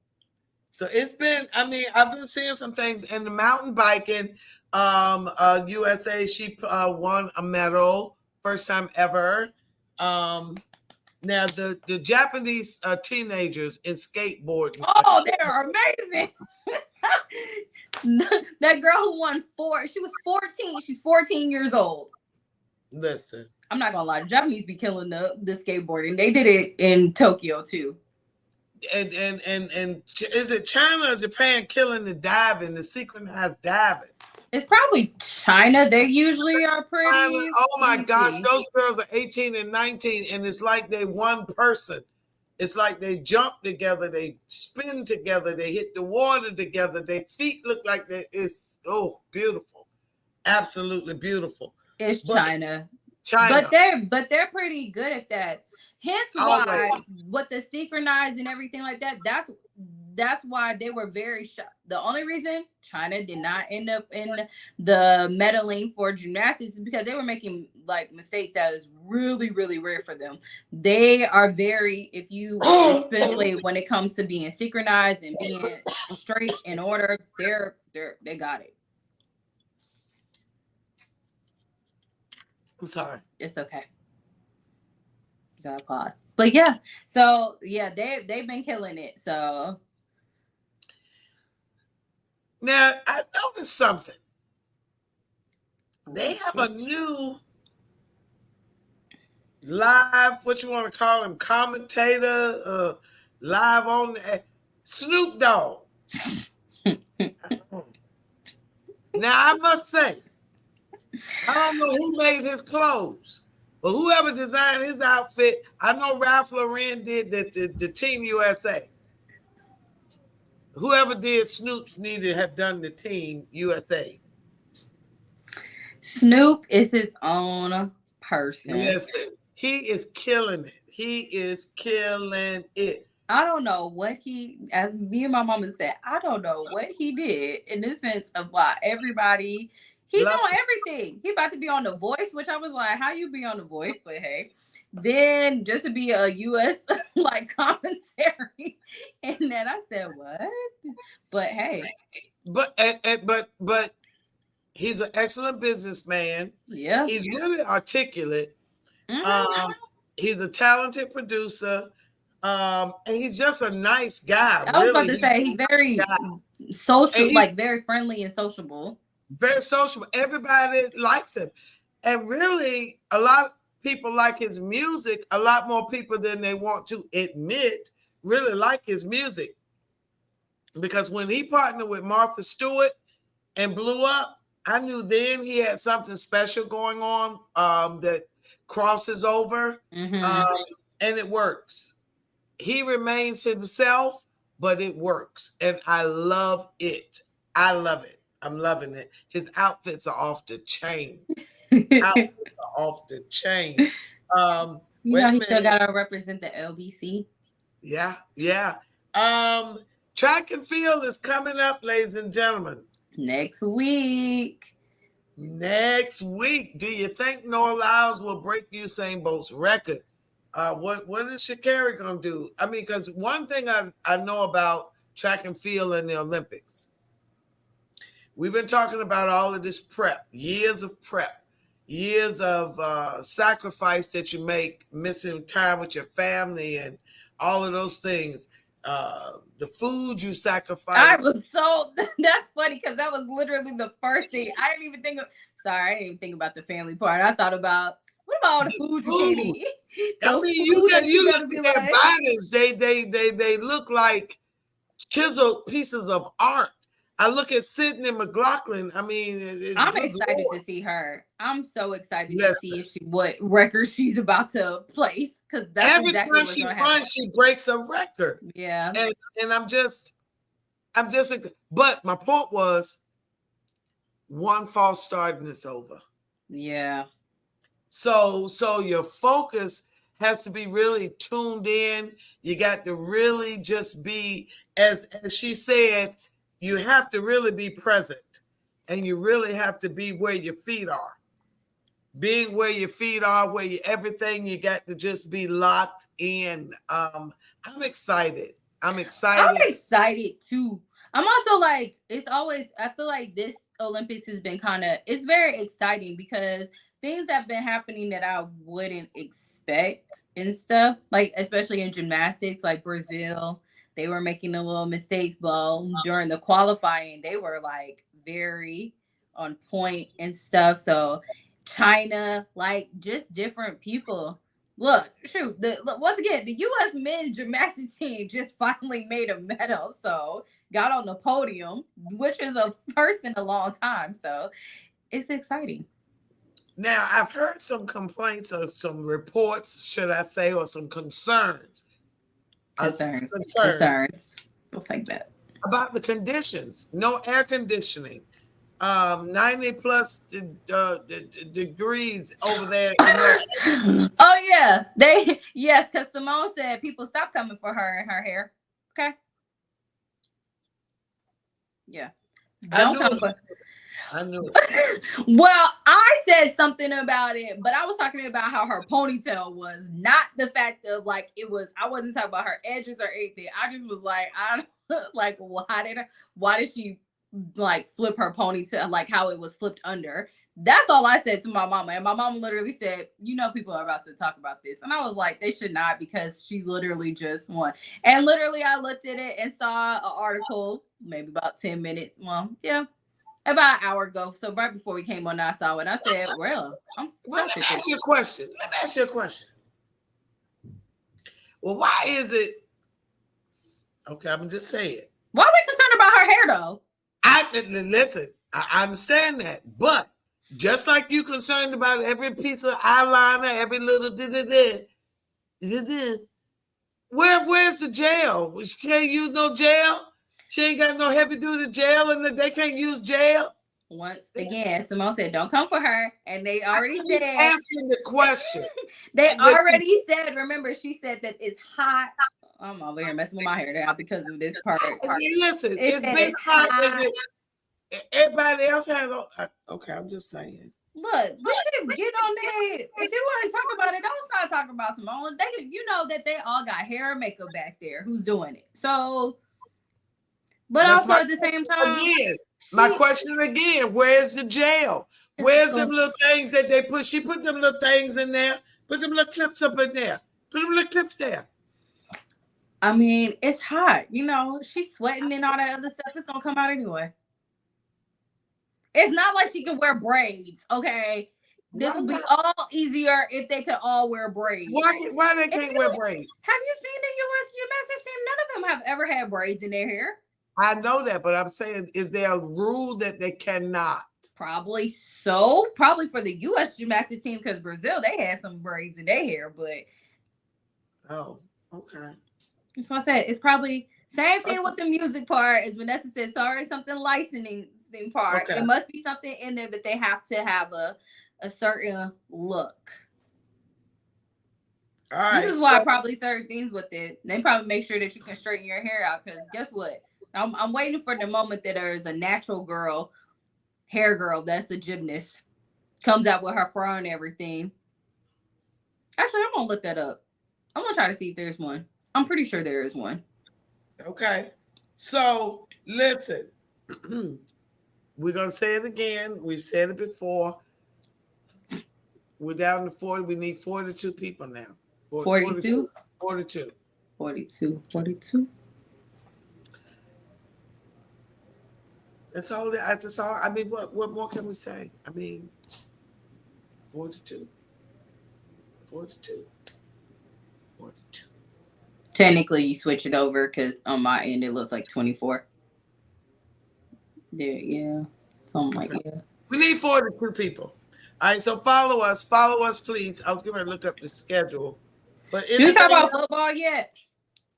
S1: So it's been, I mean, I've been seeing some things in the mountain biking. USA, she won a medal, first time ever. Now the Japanese teenagers in skateboarding.
S2: Oh, they are amazing. That girl who won she was 14. She's 14 years old.
S1: Listen,
S2: I'm not gonna lie, the Japanese be killing the skateboarding. They did it in Tokyo too.
S1: And is it China or Japan killing the diving, the synchronized diving?
S2: It's probably China. They usually are pretty.
S1: Oh my gosh, those girls are 18 and 19, and it's like they one person. It's like they jump together, they spin together, they hit the water together. Their feet look like it's beautiful, absolutely beautiful.
S2: It's
S1: But
S2: China.
S1: China
S2: But they're pretty good at that. Hence why
S1: always.
S2: what the synchronized and everything like that, that's why they were very shocked. The only reason China did not end up in the medaling for gymnastics is because they were making like mistakes that is really, really rare for them. They are very, if you, especially when it comes to being synchronized and being straight in order, they got it.
S1: I'm sorry.
S2: It's okay. Got pause. But yeah, so yeah, they've been killing it. So
S1: Now I noticed something. They have a new live, what you want to call him, commentator, live on the, Snoop Dogg. Now I must say, I don't know who made his clothes, but whoever designed his outfit, I know Ralph Lauren did the Team USA. Whoever did Snoop's needed to have done the Team USA.
S2: Snoop is his own person.
S1: Listen, he is killing it. He is killing it.
S2: I don't know what he, as me and my mama said, I don't know what he did in the sense of why everybody, he's
S1: Loves
S2: on everything. He about to be on The Voice, which I was like, how you be on The Voice? But hey, then just to be a U.S. like commentary, and then I said what? But hey,
S1: but he's an excellent businessman.
S2: yeah,
S1: He's really articulate.
S2: mm-hmm.
S1: He's a talented producer. And he's just a nice guy.
S2: I was about
S1: Really,
S2: to
S1: he's
S2: say he's
S1: a
S2: very
S1: guy. And
S2: social,
S1: he's
S2: like very friendly and sociable.
S1: very sociable. Everybody likes him. And really, a lot of people like his music. A lot more people than they want to admit really like his music. Because when he partnered with Martha Stewart and blew up, I knew then he had something special going on that crosses over,
S2: Mm-hmm.
S1: and it works. He remains himself, but it works. And I love it. I love it. I'm loving it. His outfits are off the chain. Outfits are off the chain.
S2: You
S1: Wait
S2: know,
S1: a
S2: he still
S1: minute.
S2: got to represent the LBC
S1: Yeah, yeah. Track and field is coming up, ladies and gentlemen.
S2: next week.
S1: Next week. Do you think Noah Lyles will break Usain Bolt's record? What is Sha'Carri gonna do? I mean, because one thing I know about track and field in the Olympics, we've been talking about all of this prep, years of prep, years of sacrifice that you make, missing time with your family, and all of those things. The food you
S2: I
S1: sacrifice.
S2: was so, that's funny because that was literally the first thing. I didn't even think of, sorry, I didn't even think about the family part. I thought about, what about all the
S1: The
S2: food you can't
S1: food.
S2: eat?
S1: I
S2: The
S1: mean,
S2: food that
S1: you
S2: you got
S1: look
S2: to be
S1: at their
S2: like,
S1: bodies. They look like chiseled pieces of art. I look at Sydney McLaughlin. I mean,
S2: I'm
S1: good
S2: excited to
S1: Lord.
S2: see her. I'm so excited to see
S1: Listen,
S2: if she what record she's about to place because that's
S1: every
S2: exactly
S1: time
S2: what's
S1: she
S2: gonna happen.
S1: runs, she breaks a record.
S2: Yeah,
S1: And I'm just, but my point was one false start and it's over.
S2: yeah.
S1: So your focus has to be really tuned in. You got to really just be, as she said, you have to really be present, and you really have to be where your feet are. Being where your feet are, where you everything, you got to just be locked in. I'm excited. I'm
S2: I'm
S1: excited.
S2: excited too. I'm also like, it's always, I feel like this Olympics has been kind of, it's very exciting because things have been happening that I wouldn't expect and stuff. Like, especially in gymnastics, like Brazil, they were making a little mistakes, but during the qualifying, they were like very on point and stuff. So, China, like just different people. Look, shoot, once again, the U.S. men's gymnastics team just finally made a medal, so got on the podium, which is a first in a long time. So it's exciting.
S1: Now, I've heard some complaints or some reports, should I say, or some concerns.
S2: Concerns. We'll take that.
S1: About the conditions. No air conditioning. 90 plus degrees over there.
S2: Oh yeah, yes, because Simone said people stop coming for her and her hair. Okay. Yeah. Don't come for.
S1: I knew it.
S2: Well, I said something about it, but I was talking about how her ponytail was, not the fact of like it was. I wasn't talking about her edges or anything. I just was like, like why did she like flip her ponytail, like how it was flipped under? That's all I said to my mama, and my mom literally said, "You know, people are about to talk about this," and I was like, "They should not," because she literally just won. And literally, I looked at it and saw an article, maybe about 10 minutes. Well, yeah, about an hour ago. So right before we came on, I saw it. I said, "Well,
S1: let me ask you a question. Well, why is it? Okay, I'm just saying.
S2: Why are we concerned about her hair, though?
S1: Listen. I understand that, but just like you concerned about every piece of eyeliner, every little where's the gel? She ain't use no gel. She ain't got no heavy duty gel, and they can't use gel.
S2: Once again, Simone said, "Don't come for her," and they already said.
S1: Asking the question.
S2: They already said. Remember, she said that it's hot. I'm over here messing with my hair now because of this part.
S1: Listen, it's been hot. Everybody else had. Okay, I'm just saying.
S2: Look, we should get on there. If you want to talk about it, don't start talking about Simone. You know that they all got hair and makeup back there. Who's doing it? So, but that's also at the same time.
S1: Again, my question again: where's the gel? Where's them little things that they put? She put them little things in there. Put them little clips up in there. Put them little clips there.
S2: I mean, it's hot. You know, she's sweating and all that other stuff. It's gonna come out anyway. It's not like she can wear braids, okay? This would be all easier if they could all wear braids.
S1: Why they can't wear braids?
S2: Have you seen the U.S. gymnastics team? None of them have ever had braids in their hair.
S1: I know that, but I'm saying, is there a rule that they cannot?
S2: Probably so. Probably for the U.S. gymnastics team, because Brazil, they had some braids in their hair, but...
S1: Oh, okay.
S2: That's what I said. It's probably same thing with the music part, as Vanessa said. Sorry, something licensing part. Okay. It must be something in there that they have to have a certain look. All right, this is why probably certain things with it. They probably make sure that you can straighten your hair out, because guess what? I'm waiting for the moment that there's a natural girl, hair girl that's a gymnast, comes out with her fro and everything. Actually, I'm gonna look that up. I'm gonna try to see if there's one. I'm pretty sure there is one.
S1: Okay. So listen. We're going to say it again. We've said it before. We're down to 40. We need 42 people now.
S2: 42?
S1: 42.
S2: 42.
S1: That's all. That's all. I mean, what more can we say? I mean, 42. 42. 42.
S2: Technically, you switch it over because on my end, it looks like 24. Yeah. Something like that.
S1: We need 42 people. All right, so follow us. Follow us, please. I was going to look up the schedule. But
S2: did you talk about football yet?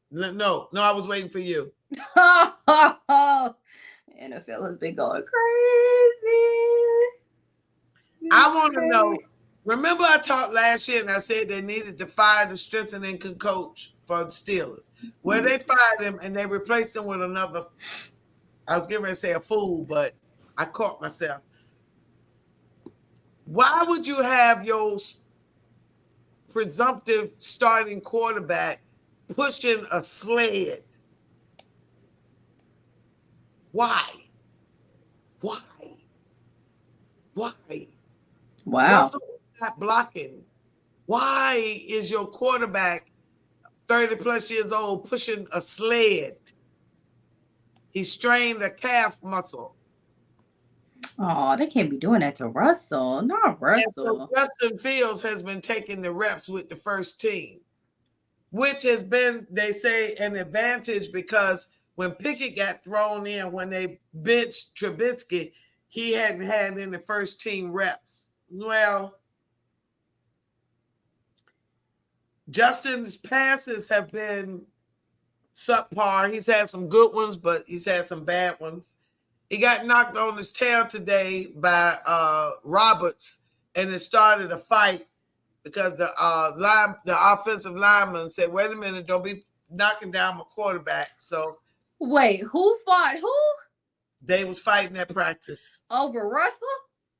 S1: No, I was waiting for you.
S2: NFL has been going crazy.
S1: I want to know. Remember, I talked last year and I said they needed to fire the strengthening coach for the Steelers. Well, they fired him and they replaced him with another. I was getting ready to say a fool, but I caught myself. Why would you have your presumptive starting quarterback pushing a sled? Why?
S2: Wow.
S1: Russell not blocking. Why is your quarterback 30 plus years old pushing a sled? He strained a calf muscle.
S2: Oh, they can't be doing that to Russell. Not Russell.
S1: So Justin Fields has been taking the reps with the first team, which has been, they say, an advantage because when Pickett got thrown in, when they benched Trubisky, he hadn't had any first team reps. Well, Justin's passes have been subpar. He's had some good ones, but he's had some bad ones. He got knocked on his tail today by Roberts, and it started a fight because the offensive lineman said, "Wait a minute, don't be knocking down my quarterback." So
S2: wait, who fought who?
S1: they was fighting at practice.
S2: Over Russell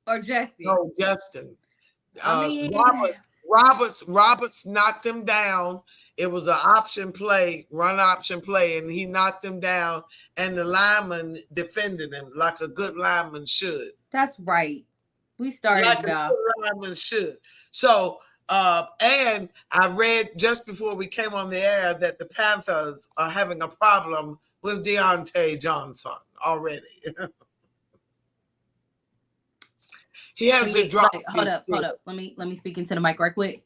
S2: or Jesse?
S1: No, Justin.
S2: I mean,
S1: Roberts knocked him down. It was an option play, run option play, and he knocked him down. And the lineman defended him like a good lineman should.
S2: That's right. We started
S1: like a good lineman should. So, and I read just before we came on the air that the Panthers are having a problem with Deontay Johnson already. He has to drop.
S2: Hold up. Let me speak into the mic right quick.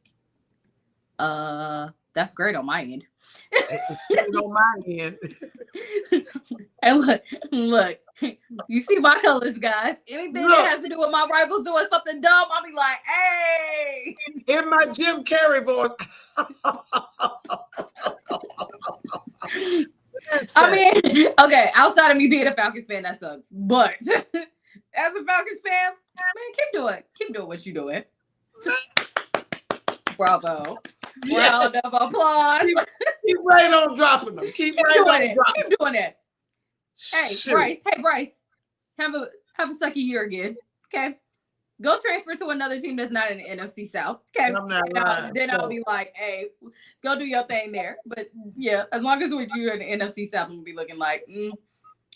S2: That's great on my end.
S1: It's on my end.
S2: And look, you see my colors, guys. Anything that has to do with my rivals doing something dumb, I'll be like, hey.
S1: In my Jim Carrey voice.
S2: I mean, okay, outside of me being a Falcons fan, that sucks. But as a Falcons fan, man, keep doing what you're doing. Bravo.
S1: Yeah.
S2: Round of applause.
S1: Keep right on dropping them. Keep doing
S2: it. Hey, Bryce. Have a sucky year again. Okay. Go transfer to another team that's not in the NFC South. Okay. Then I'll be like, hey, go do your thing there. But yeah, as long as you're in the NFC South, I'm gonna be looking like,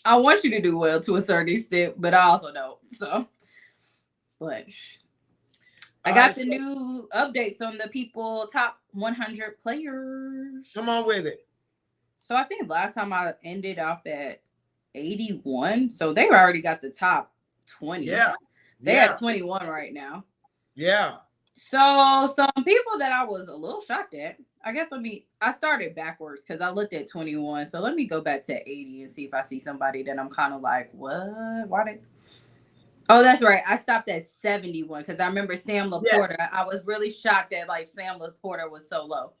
S2: I want you to do well to a certain extent, but I also don't. So, but I got the new updates on the people top 100 players.
S1: Come on with it.
S2: So I think last time I ended off at 81. So they already got the top 20.
S1: Yeah.
S2: They're at 21 right now.
S1: Yeah.
S2: So some people that I was a little shocked at, I guess I started backwards because I looked at 21. So let me go back to 80 and see if I see somebody that I'm kind of like, what? Why did? Oh, that's right. I stopped at 71 because I remember Sam Laporta. Yeah. I was really shocked that like Sam Laporta was so low.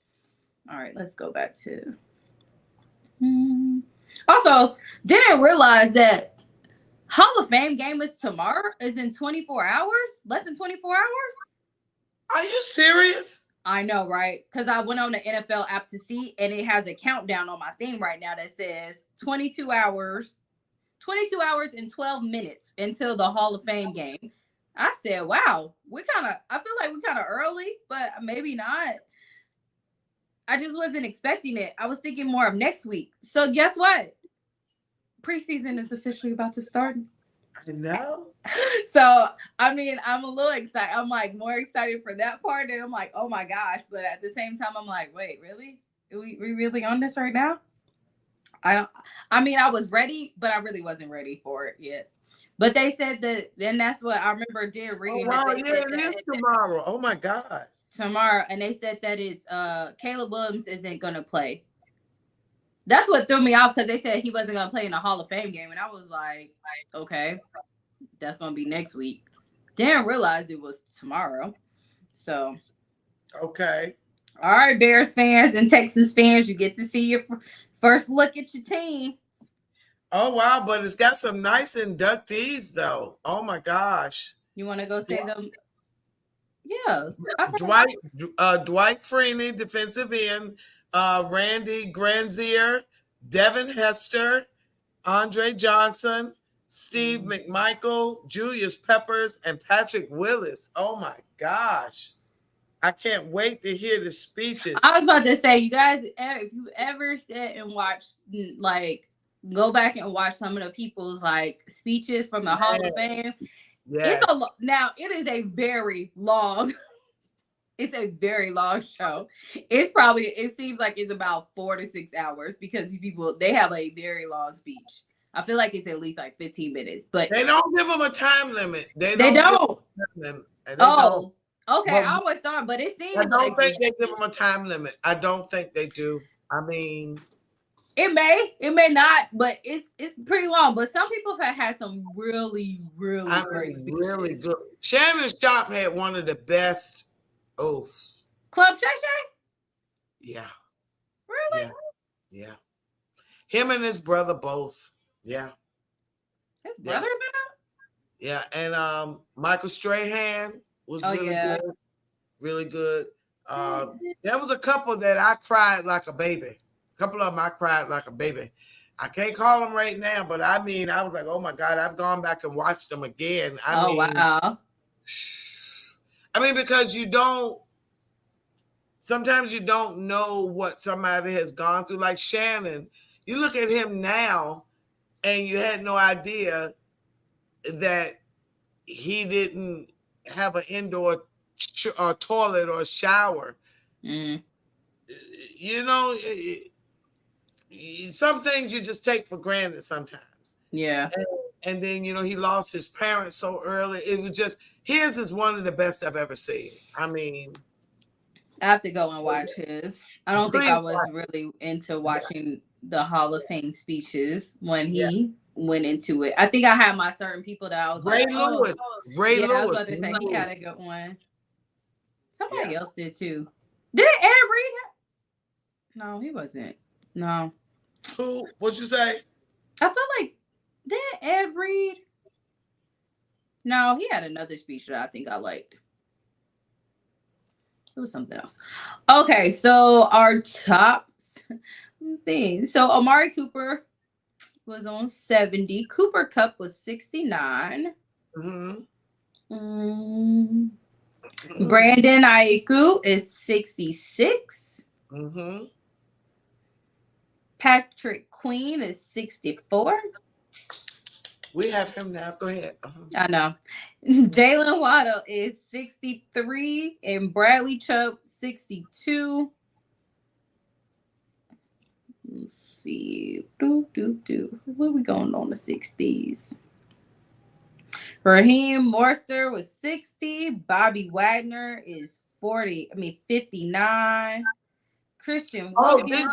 S2: All right, let's go back to. Also, didn't realize that Hall of Fame game is tomorrow. Is in 24 hours. Less than 24 hours.
S1: Are you serious?
S2: I know, right? Because I went on the NFL app to see, and it has a countdown on my thing right now that says 22 hours and 12 minutes until the Hall of Fame game. I said, wow, I feel like we're kind of early, but maybe not. I just wasn't expecting it. I was thinking more of next week. So guess what? Preseason is officially about to start.
S1: I know.
S2: So, I mean, I'm a little excited. I'm like more excited for that part. And I'm like, oh my gosh. But at the same time, I'm like, wait, really? Are we really on this right now? I was ready, but I really wasn't ready for it yet. But they said that, then that's what I remember reading.
S1: Oh, wow, it is tomorrow. Oh my God.
S2: Tomorrow. And they said that it's Caleb Williams isn't gonna play. That's what threw me off because they said he wasn't gonna play in the Hall of Fame game. And I was like, okay, that's gonna be next week. Didn't realize it was tomorrow. So
S1: okay.
S2: All right, Bears fans and Texans fans, you get to see your first look at your team.
S1: Oh, wow. But it's got some nice inductees, though. Oh, my gosh.
S2: You want to go say them? Yeah.
S1: Dwight Freeney, defensive end. Randy Granzier. Devin Hester. Andre Johnson. Steve McMichael. Julius Peppers. And Patrick Willis. Oh, my gosh. I can't wait to hear the speeches.
S2: I was about to say, you guys, if you ever sit and watch, like, go back and watch some of the people's, like, speeches from the Hall of Fame.
S1: Yes.
S2: Now, it is a very long, show. It seems like it's about 4 to 6 hours because these people, they have a very long speech. I feel like it's at least like 15 minutes, but
S1: they don't give them a time limit. They
S2: don't.
S1: Don't.
S2: Okay, I always thought, but it seems
S1: I don't think they give them a time limit. I don't think they do. I mean,
S2: it may not, but it's pretty long. But some people have had some really great speeches.
S1: Really good. Shannon Sharp had one of the best. Oh,
S2: Club Shay Shay?
S1: Yeah.
S2: Really?
S1: Yeah. Him and his brother both. Yeah.
S2: His brother's in
S1: Yeah. And Michael Strahan was
S2: Oh,
S1: really
S2: yeah.
S1: good. Really good. There was a couple that I cried like a baby. A couple of them I cried like a baby. I can't call them right now, but I mean, I was like, oh my God, I've gone back and watched them again.
S2: Oh, wow.
S1: Because sometimes you don't know what somebody has gone through. Like Shannon, you look at him now and you had no idea that he didn't have an indoor toilet or shower.
S2: Mm.
S1: You know, some things you just take for granted sometimes.
S2: Yeah.
S1: And then, he lost his parents so early. It was just, his is one of the best I've ever seen. I mean,
S2: I have to go and watch his. I don't think
S1: please
S2: I was
S1: watch.
S2: really into watching the Hall of Fame speeches when
S1: Yeah.
S2: he went into it. I think I had my certain people that I was
S1: Ray
S2: like,
S1: Lewis.
S2: yeah, I was
S1: Lewis.
S2: about to say he had a good one. Somebody
S1: Yeah.
S2: else did too. Did Ed Reed? No, he wasn't. No.
S1: Who? What'd you say?
S2: I feel like did Ed Reed? No, he had another speech that I think I liked. It was something else. Okay, so our top thing. So Amari Cooper was on 70. Cooper Cup was 69.
S1: Mm-hmm.
S2: Brandon Ayuk is 66.
S1: Mm-hmm.
S2: Patrick Queen is 64.
S1: We have him now. Go ahead.
S2: I know. Jalen Waddle is 63 and Bradley Chubb 62. Let's see. Where we going on the 60s? Raheem Morster was 60. Bobby Wagner is 59. Christian Wilkins.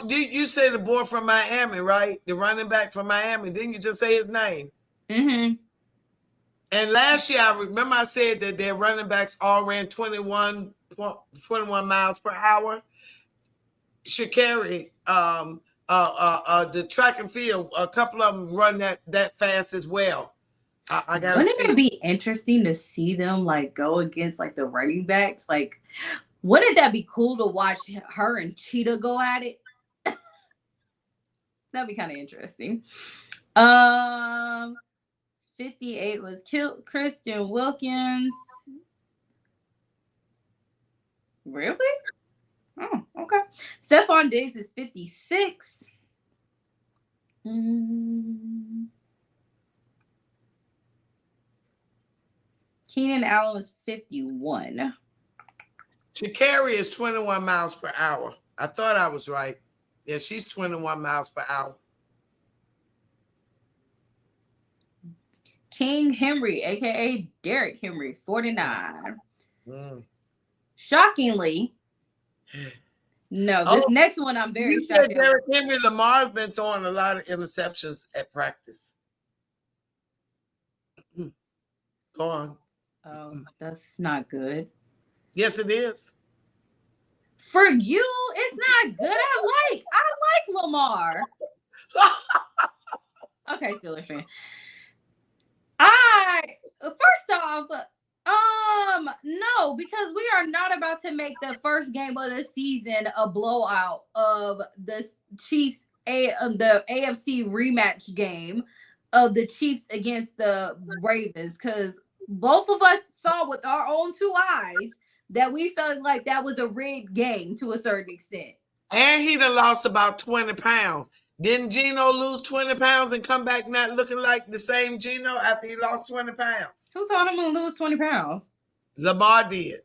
S1: Did you say the boy from Miami, right? The running back from Miami. Didn't you just say his name?
S2: Mm-hmm.
S1: And last year, I remember I said that their running backs all ran 21 miles per hour. Shakari, the track and field, a couple of them run that fast as well. I got to see.
S2: Wouldn't it be interesting to see them like go against like the running backs? Like, wouldn't that be cool to watch her and Cheetah go at it? That'd be kind of interesting. 58 was Christian Wilkins. Really? Oh, okay. Stephon Diggs is 56. Keenan Allen was 51.
S1: Shakari is 21 miles per hour. I thought I was right. Yeah, she's 21 miles per hour.
S2: King Henry, a.k.a. Derrick Henry, is 49. Shockingly, no, this next one I'm very shocked at.
S1: Derrick Henry, Lamar's been throwing a lot of interceptions at practice. Go on.
S2: Oh, that's not good.
S1: Yes, it is.
S2: For you, it's not good. I like Lamar. Okay, Steelers fan. First off, no, because we are not about to make the first game of the season a blowout of the Chiefs, the AFC rematch game of the Chiefs against the Ravens, because both of us saw with our own two eyes that we felt like that was a rigged game to a certain extent.
S1: And he done lost about 20 pounds. Didn't Geno lose 20 pounds and come back not looking like the same Geno after he lost 20 pounds?
S2: Who told him to lose 20 pounds?
S1: Lamar did.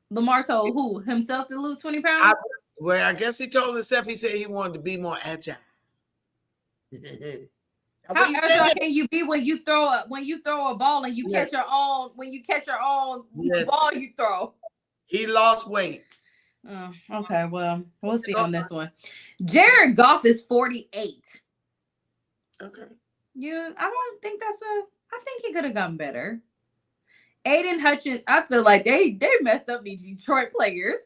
S2: Lamar told who? Himself to lose 20 pounds?
S1: I guess he told himself, he said he wanted to be more agile.
S2: How agile can you be when you throw a ball and you catch your own ball you throw?
S1: He lost weight.
S2: Oh, okay, well, we'll see on this one. Jared Goff is 48.
S1: Okay.
S2: Yeah, I don't think I think he could have gotten better. Aiden Hutchins, I feel like they messed up these Detroit players.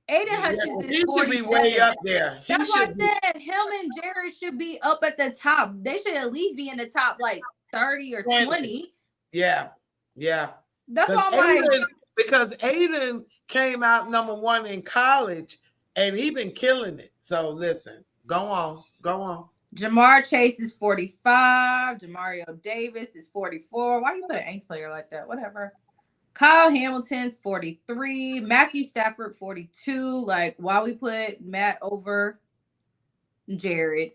S2: Aiden
S1: Yeah,
S2: Hutchins is
S1: he should be
S2: 47.
S1: way up there. He
S2: That's why
S1: should be.
S2: I said him and Jared should be up at the top. They should at least be in the top like 30 or 20.
S1: Yeah, yeah.
S2: That's why I'm like,
S1: Because Aiden came out #1 in college, and he been killing it. So listen, go on.
S2: Jamar Chase is 45. Jamario Davis is 44. Why you put an Aints player like that? Whatever. Kyle Hamilton's 43. Matthew Stafford 42. Like, why we put Matt over Jared?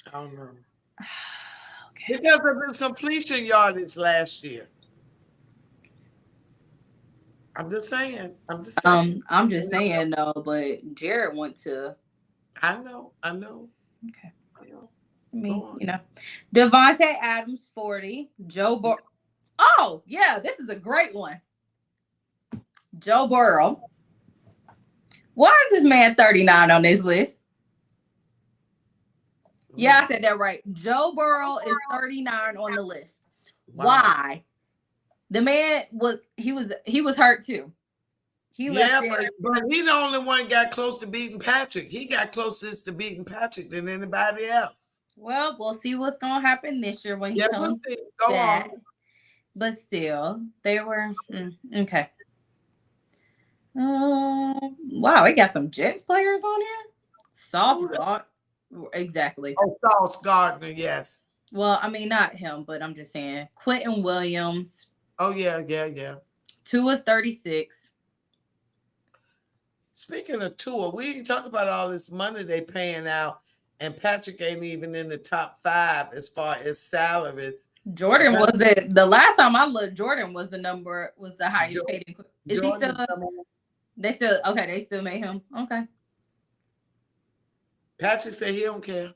S1: I don't know.
S2: Okay.
S1: Because of his completion yardage last year. I'm just saying.
S2: I'm just saying though, but Jared went to.
S1: I know.
S2: Okay.
S1: I know.
S2: I mean, you know, Devontae Adams 40. Oh yeah, this is a great one. Joe Burrow. Why is this man 39 on this list? Yeah, I said that right. Joe Burrow is 39 on the list. Wow. Why? The man was hurt too.
S1: But he the only one got close to beating Patrick. He got closest to beating Patrick than anybody else.
S2: Well, we'll see what's gonna happen this year when he comes
S1: we'll see. Go on.
S2: But still, they were okay. Wow, we got some Jets players on here. Sauce Gardner. Exactly.
S1: Oh, Sauce Gardner, yes.
S2: Well, I mean, not him, but I'm just saying. Quentin Williams.
S1: Oh, yeah.
S2: Tua's 36.
S1: Speaking of Tua, we ain't talk about all this money they paying out, and Patrick ain't even in the top 5 as far as salaries.
S2: Jordan was it the last time I looked? Jordan was the highest paid. Is he still? They still made him. Okay.
S1: Patrick said he don't care.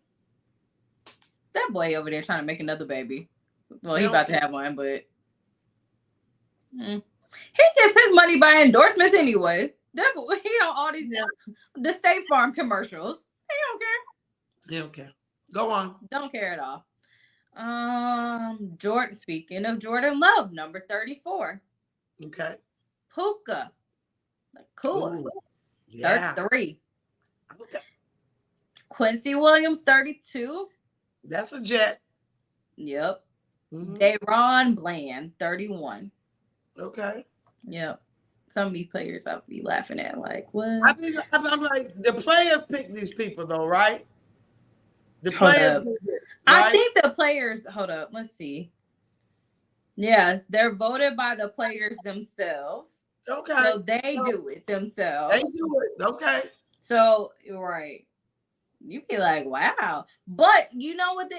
S2: That boy over there trying to make another baby. Well, he's about to have one, but he gets his money by endorsements anyway. He on all these the State Farm commercials. He don't care.
S1: He don't care. Go on.
S2: Don't care at all. Jordan. Speaking of Jordan Love, number 34.
S1: Okay.
S2: Puka. Cool.
S1: Yeah.
S2: 33.
S1: Okay.
S2: Quincy Williams, 32.
S1: That's a Jet.
S2: Yep. Dayron Bland, 31.
S1: Okay.
S2: Yep. Some of these players I'll be laughing at, like, what?
S1: I'm like, the players pick these people, though, right? The players do this, right?
S2: I think the players, hold up, let's see. Yes, they're voted by the players themselves.
S1: Okay.
S2: So they do it themselves.
S1: They do it. Okay.
S2: So, right. You be like, wow. But you know what?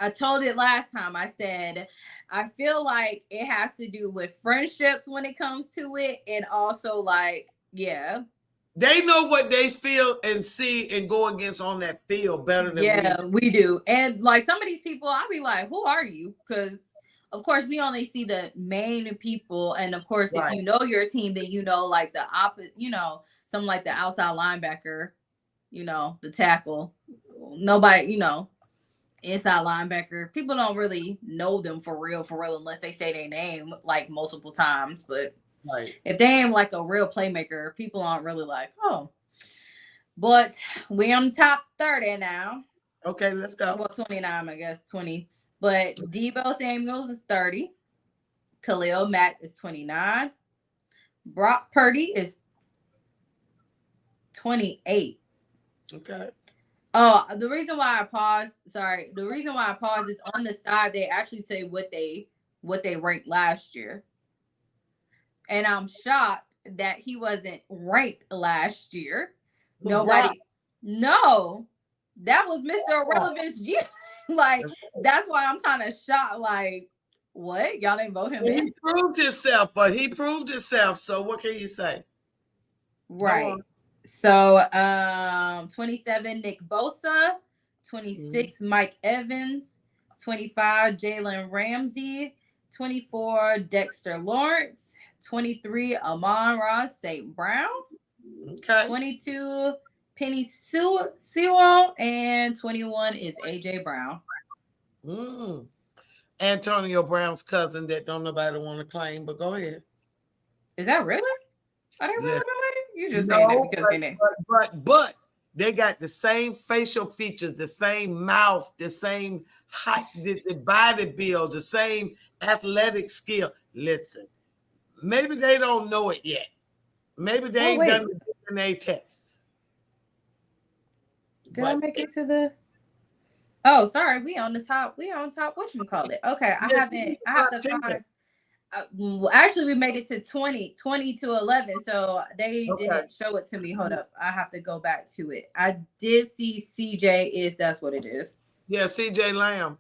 S2: I told it last time. I said, I feel like it has to do with friendships when it comes to it. And also like, yeah.
S1: They know what they feel and see and go against on that field better than
S2: we do. And like some of these people, I'll be like, who are you? Because of course we only see the main people. And of course, if you know your team, then you know like the opposite, you know, something like the outside linebacker, you know, the tackle. Nobody, you know, inside linebacker. People don't really know them for real, unless they say their name like multiple times. But if they ain't like a real playmaker, people aren't really like, oh. But we on the top 30 now.
S1: Okay, let's go.
S2: Well, 29, I guess, 20. But Deebo Samuels is 30. Khalil Mack is 29. Brock Purdy is 28.
S1: Okay.
S2: Oh, the reason why I paused is on the side they actually say what they ranked last year. And I'm shocked that he wasn't ranked last year. Nobody. No. That was Mr. Irrelevant's year. Like, that's why I'm kind of shocked. Like, what? Y'all didn't vote him in?
S1: He proved himself. So what can you say?
S2: Right. So 27, Nick Bosa, 26, Mike Evans, 25, Jalen Ramsey, 24, Dexter Lawrence, 23, Amon-Ra St. Brown, 22, Penny Sewell, and 21 is AJ Brown.
S1: Antonio Brown's cousin that don't nobody want to claim, but go ahead.
S2: Is that really? Are they really related? You just saying that because they name.
S1: But they got the same facial features, the same mouth, the same height, the body build, the same athletic skill. Listen, maybe they don't know it yet. Maybe they ain't done the DNA tests.
S2: Did I make it to the? Oh, sorry. We on the top. We on top. What you call it? Okay, I haven't. I have to find. Actually, we made it to 20 to 11. So they didn't show it to me. Hold up. I have to go back to it. I did see CJ that's what it is.
S1: Yeah, CJ Lamb.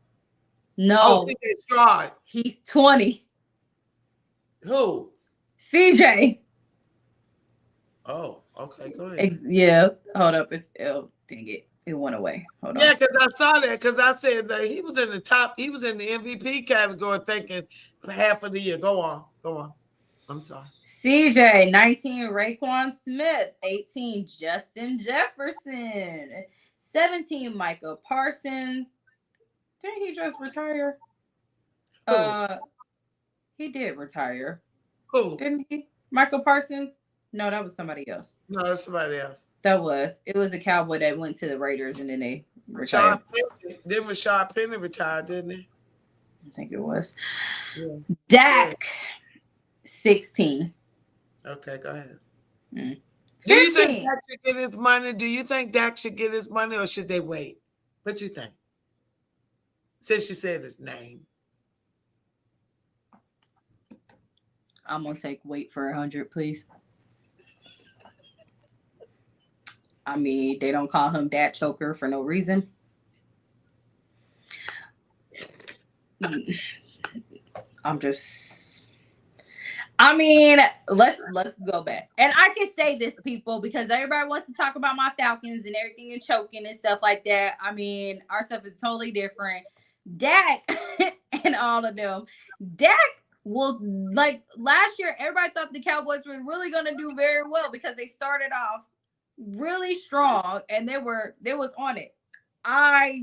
S2: No.
S1: Oh, CJ Stroud.
S2: He's 20.
S1: Who?
S2: CJ.
S1: Oh, okay. Go ahead.
S2: Yeah. Hold up. Dang it. It went away. Hold on.
S1: Yeah, because I saw that because I said that he was in the top. He was in the MVP category thinking half of the year. Go on. I'm sorry.
S2: CJ, 19, Raekwon Smith. 18, Justin Jefferson. 17, Micah Parsons. Didn't he just retire?
S1: Who?
S2: He did retire.
S1: Who?
S2: Didn't he? Michael Parsons? No, that was somebody else.
S1: No, that's somebody else.
S2: It was a Cowboy that went to the Raiders and then they retired.
S1: Rashad Penny retired, didn't he?
S2: I think it was. Yeah. Dak, 16.
S1: Okay, go ahead. Do you think Dak should get his money? Do you think Dak should get his money or should they wait? What you think? Since you said his name.
S2: I'm going to take wait for 100, please. I mean, they don't call him Dak Choker for no reason. Let's go back. And I can say this, people, because everybody wants to talk about my Falcons and everything and choking and stuff like that. I mean, our stuff is totally different. Dak and all of them. Dak will, like last year, everybody thought the Cowboys were really going to do very well because they started off really strong and they was on it. I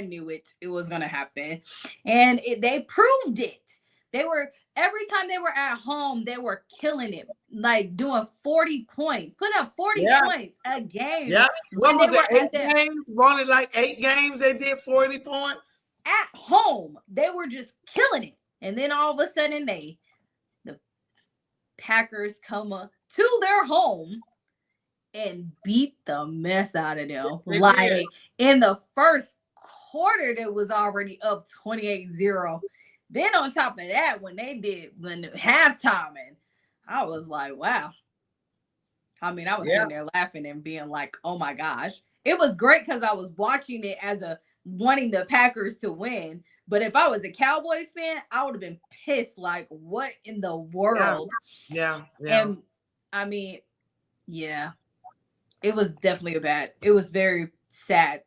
S2: knew it was going to happen. And they proved it. Every time they were at home, they were killing it, like doing 40 points, putting up 40 points a game.
S1: Yeah. What was it? 8 games? Only like 8 games they did 40 points?
S2: At home, they were just killing it. And then all of a sudden, the Packers come up to their home and beat the mess out of them. Like in the first quarter, that was already up 28-0. Then on top of that, when halftime, and I was like, wow. I mean, I was sitting there laughing and being like, oh my gosh. It was great because I was watching it as wanting the Packers to win. But if I was a Cowboys fan, I would have been pissed. Like, what in the world?
S1: Yeah.
S2: And I mean, it was definitely it was very sad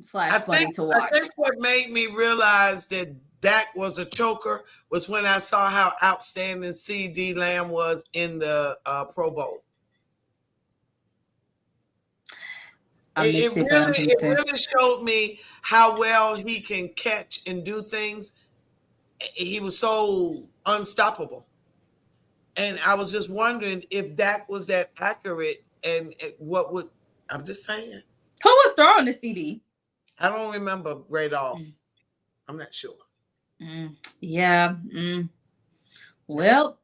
S2: / funny to watch.
S1: I think what made me realize that Dak was a choker was when I saw how outstanding CD Lamb was in the Pro Bowl. It really showed me how well he can catch and do things. He was so unstoppable. And I was just wondering if Dak was that accurate and I'm just saying.
S2: Who was throwing the CD?
S1: I don't remember right off. I'm not sure.
S2: Yeah. Well,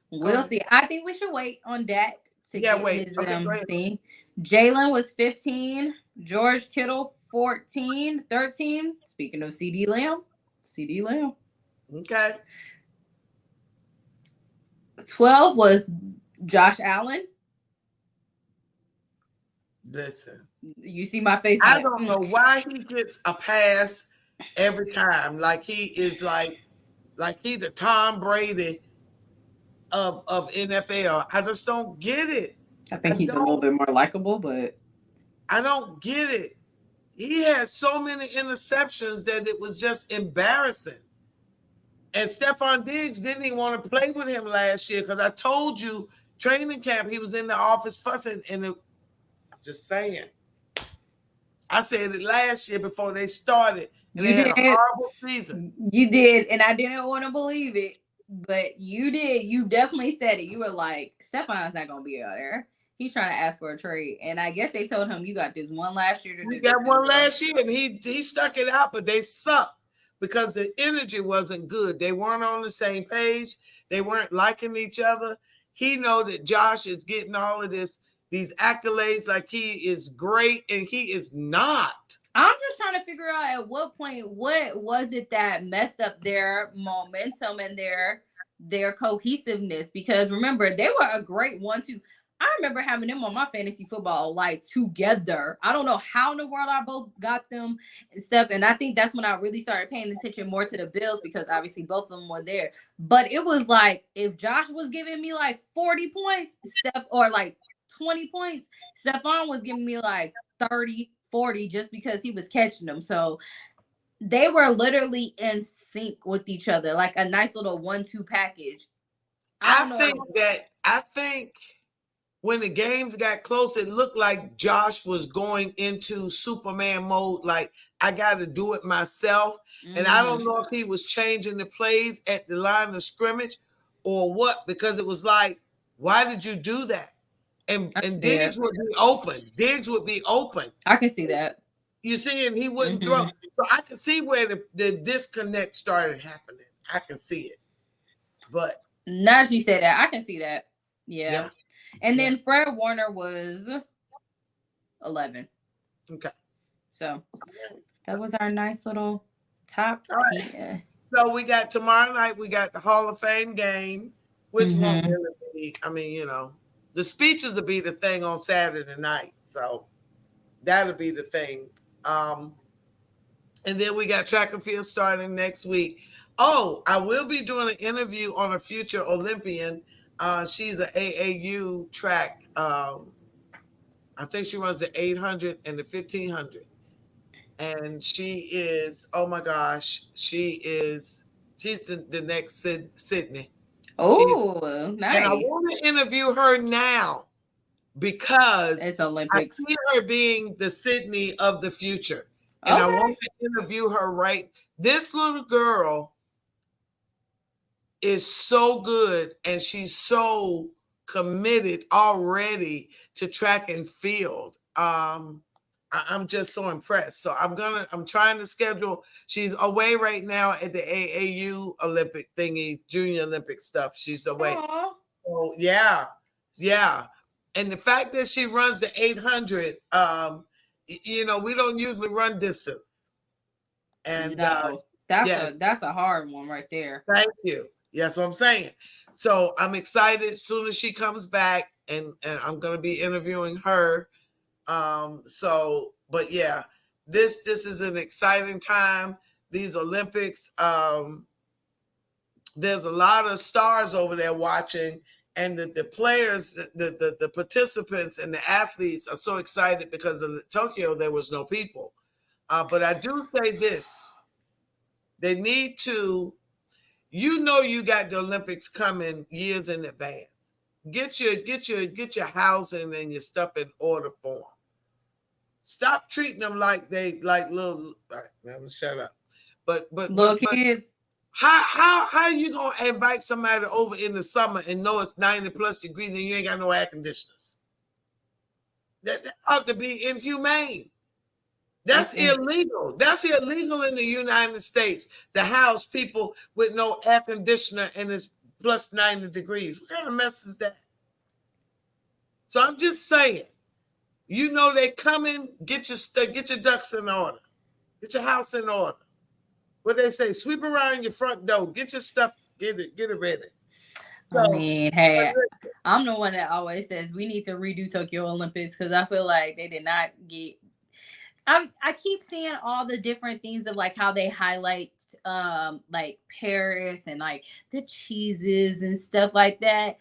S2: we'll see. I think we should wait on Dak to get his thing. Jalen was 15. George Kittle 14, 13. Speaking of CD Lamb.
S1: Okay.
S2: 12 was Josh Allen.
S1: Listen.
S2: You see my face?
S1: I don't know why he gets a pass every time. Like he is like he the Tom Brady of NFL. I just don't get it.
S2: I think he's a little bit more likable, but
S1: I don't get it. He had so many interceptions that it was just embarrassing. And Stephon Diggs didn't even want to play with him last year because I told you training camp he was in the office fussing I'm just saying. I said it last year before they started. And they had a horrible season.
S2: You did, and I didn't want to believe it. But you definitely said it. You were like, Stefan's not gonna be out there. He's trying to ask for a trade. And I guess they told him you got this one last year to
S1: We
S2: do this.
S1: got one last year, and he stuck it out, but they sucked because the energy wasn't good. They weren't on the same page. They weren't liking each other. He know that Josh is getting all of these accolades like he is great, and he is not.
S2: I'm just trying to figure out at what point, what was it that messed up their momentum and their cohesiveness? Because remember, they were a great 1-2. I remember having them on my fantasy football like together. I don't know how in the world I both got them and stuff. And I think that's when I really started paying attention more to the Bills because obviously both of them were there. But it was like if Josh was giving me like 40 points, Steph, or like 20 points, Stephon was giving me like 30, 40 just because he was catching them. So they were literally in sync with each other, like a nice little 1-2 package.
S1: I think when the games got close, it looked like Josh was going into Superman mode. Like, I got to do it myself. And I don't know if he was changing the plays at the line of scrimmage or what, because it was like, why did you do that? And Diggs would be open. Diggs would be open.
S2: I can see that.
S1: You see, and he wouldn't throw. So I can see where the disconnect started happening. I can see it. But
S2: now that you said that, I can see that. Yeah. And then Fred Warner was 11.
S1: Okay.
S2: So that was our nice little top 10.
S1: So we got tomorrow night, we got the Hall of Fame game, which won't really be, I mean, you know, the speeches will be the thing on Saturday night. So that'll be the thing. And then we got track and field starting next week. Oh, I will be doing an interview on a future Olympian. She's an AAU track. I think she runs the 800 and the 1500. And she is, oh my gosh, she's the next Sydney.
S2: Oh, nice.
S1: And I want to interview her now because
S2: it's Olympics.
S1: I see her being the Sydney of the future. And I want to interview her right. This little girl is so good and she's so committed already to track and field. I'm just so impressed. So I'm trying to schedule. She's away right now at the AAU Olympic thingy, Junior Olympic stuff. She's away.
S2: Aww.
S1: Oh yeah. And the fact that she runs the 800, you know, we don't usually run distance. And
S2: no, that's a hard one right there.
S1: Thank you. That's what I'm saying. So I'm excited as soon as she comes back, and I'm going to be interviewing her. But yeah, this is an exciting time. These Olympics, there's a lot of stars over there watching, and the players, the participants and the athletes are so excited because in Tokyo there was no people. But I do say this: they need to, you know, you got the Olympics coming years in advance. Get your housing and your stuff in order for them. Stop treating them like little. Right, let me shut up. But
S2: little kids.
S1: How are you gonna invite somebody over in the summer and know it's 90+ degrees and you ain't got no air conditioners? That ought to be inhumane. That's illegal. That's illegal in the United States to house people with no air conditioner and it's plus 90 degrees. What kind of mess is that? So I'm just saying, you know they coming, get your ducks in order. Get your house in order. What they say, sweep around your front door, get your stuff, get it ready.
S2: So, I mean, hey, I'm the one that always says we need to redo Tokyo Olympics because I feel like they did not get. I keep seeing all the different things of like how they highlight like Paris and like the cheeses and stuff like that.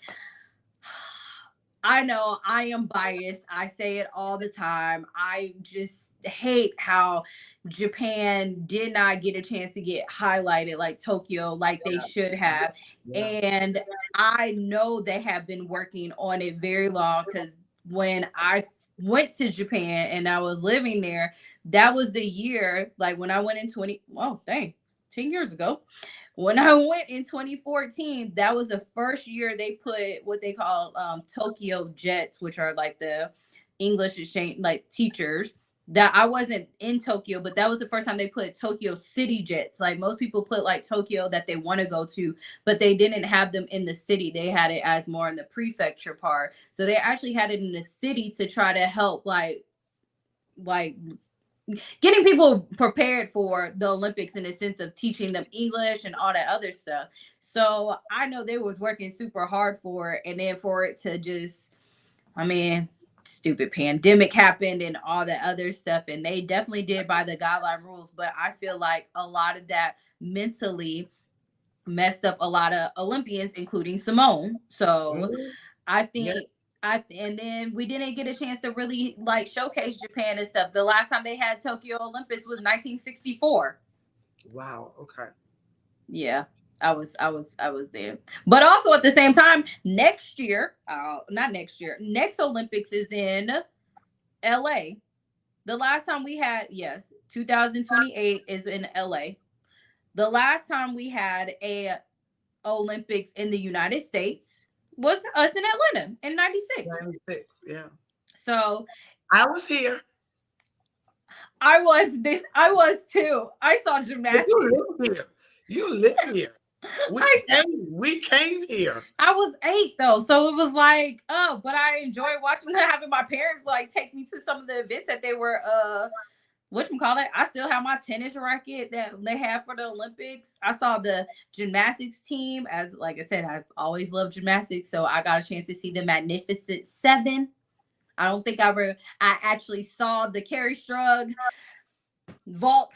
S2: I know I am biased. I say it all the time. I just hate how Japan did not get a chance to get highlighted like Tokyo, like they should have. And I know they have been working on it very long because when I went to Japan and I was living there, that was the year, like when I went in 10 years ago, When I went in 2014, that was the first year they put what they call Tokyo Jets, which are like the English exchange like teachers. That I wasn't in Tokyo, but that was the first time they put Tokyo City Jets. Like most people put like Tokyo that they want to go to, but they didn't have them in the city. They had it as more in the prefecture part. So they actually had it in the city to try to help like getting people prepared for the Olympics in the sense of teaching them English and all that other stuff. So I know they was working super hard for it, and then for it to just, I mean, stupid pandemic happened and all that other stuff, and they definitely did by the guideline rules. But I feel like a lot of that mentally messed up a lot of Olympians, including Simone. So
S1: Mhm.
S2: I
S1: Yeah.
S2: think and then we didn't get a chance to really like showcase Japan and stuff. The last time they had Tokyo Olympics was 1964.
S1: Wow. Okay.
S2: Yeah, I was there. But also at the same time, next year, not next year, next Olympics is in LA. The last time we had, yes, 2028 is in LA. The last time we had a Olympics in the United States was us in Atlanta in 96.
S1: 96. Yeah.
S2: So
S1: I was here.
S2: I was too. I saw
S1: But
S2: gymnastics.
S1: you live here. You live here. We came here.
S2: I was 8 though, so it was like, oh, but I enjoyed watching having my parents like take me to some of the events that they were whatchamacallit. I still have my tennis racket that they have for the Olympics. I saw the gymnastics team, as like I said, I've always loved gymnastics, so I got a chance to see the Magnificent Seven. I don't think I actually saw the Carrie Strug vault.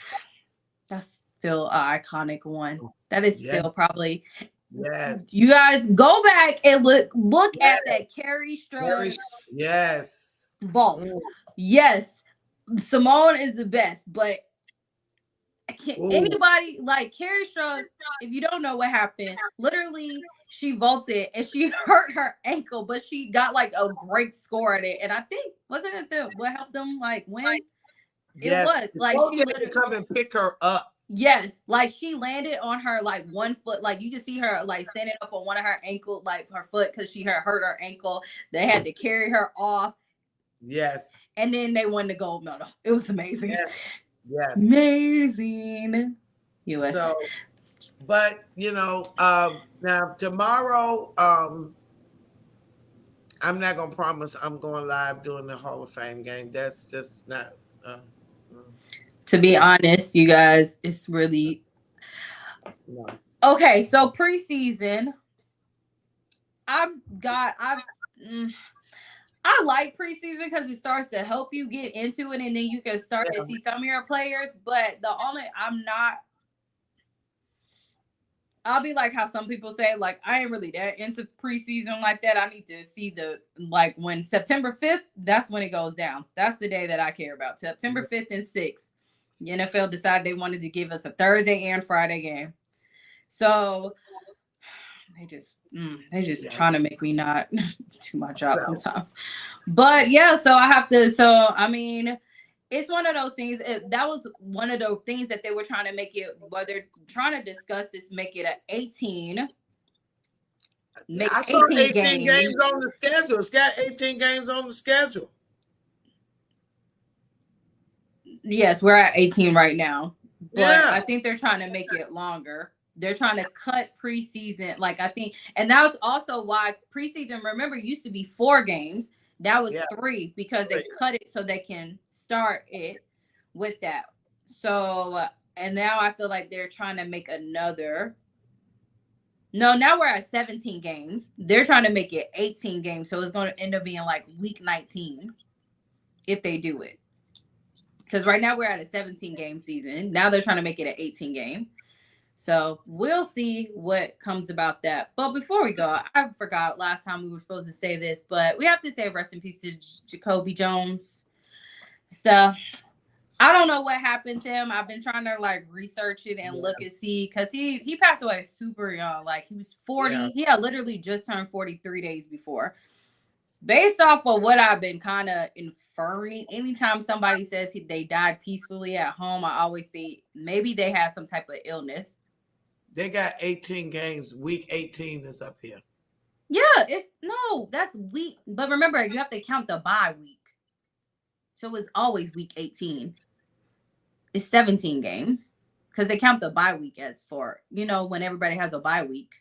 S2: That's still an iconic one. That is
S1: Yes.
S2: still probably.
S1: Yes.
S2: You guys go back and look
S1: Yes.
S2: at that Carrie
S1: Very,
S2: Strug
S1: yes.
S2: vault.
S1: Mm.
S2: Yes, Simone is the best, but can
S1: Ooh.
S2: anybody like Carrie Strug? If you don't know what happened, literally she vaulted and she hurt her ankle, but she got like a great score at it. And I think wasn't it the what helped them like win? It
S1: Yes.
S2: was
S1: The
S2: like
S1: coach
S2: she
S1: had to
S2: literally.
S1: come and pick her up.
S2: Yes, like she landed on her like one foot, like you could see her like standing up on one of her ankle, like her foot, because she had hurt her ankle. They had to carry her off,
S1: Yes.
S2: and then they won the gold medal. It was amazing,
S1: Yes. Yes.
S2: amazing. US.
S1: So, but now tomorrow, I'm not gonna promise I'm going live during the Hall of Fame game. That's just not. Uh,
S2: To be honest, you guys, it's really
S1: no.
S2: okay. So preseason, I've got I've. mm, I like preseason because it starts to help you get into it, and then you can start
S1: Yeah.
S2: to see some of your players. But I'll be like how some people say, like, I ain't really that into preseason like that. I need to see like when September 5th, that's when it goes down. That's the day that I care about. September 5th and 6th. The NFL decided they wanted to give us a Thursday and Friday game. So they just trying to make me not do my job sometimes. But yeah, so I have to, I mean, it's one of those things. That was one of those things that they were trying to make it. What they're trying to discuss is make it an 18.
S1: I saw 18 games on the schedule. It's got 18 games on the schedule.
S2: Yes, we're at 18 right now, but
S1: Yeah.
S2: I think they're trying to make it longer. They're trying to cut preseason. Like I think, and that was also why preseason. Remember, used to be 4 games. That was 3 because they cut it so they can start it with that. So, and now I feel like they're trying to make another. No, now we're at 17 games. They're trying to make it 18 games. So it's going to end up being like week 19 if they do it. Because right now we're at a 17 game season. Now they're trying to make it an 18 game. So we'll see what comes about that. But before we go, I forgot last time we were supposed to say this, but we have to say rest in peace to Jacoby Jones. So I don't know what happened to him. I've been trying to like research it and look and see because he passed away super young. Like he was 40. Yeah. He had literally just turned 43 days before. Based off of what I've been kind of inferring, anytime somebody says they died peacefully at home, I always think maybe they had some type of illness.
S1: They got 18 games. Week 18 is up here.
S2: Yeah, that's week. But remember, you have to count the bye week. So it's always week 18. It's 17 games because they count the bye week as for, when everybody has a bye week.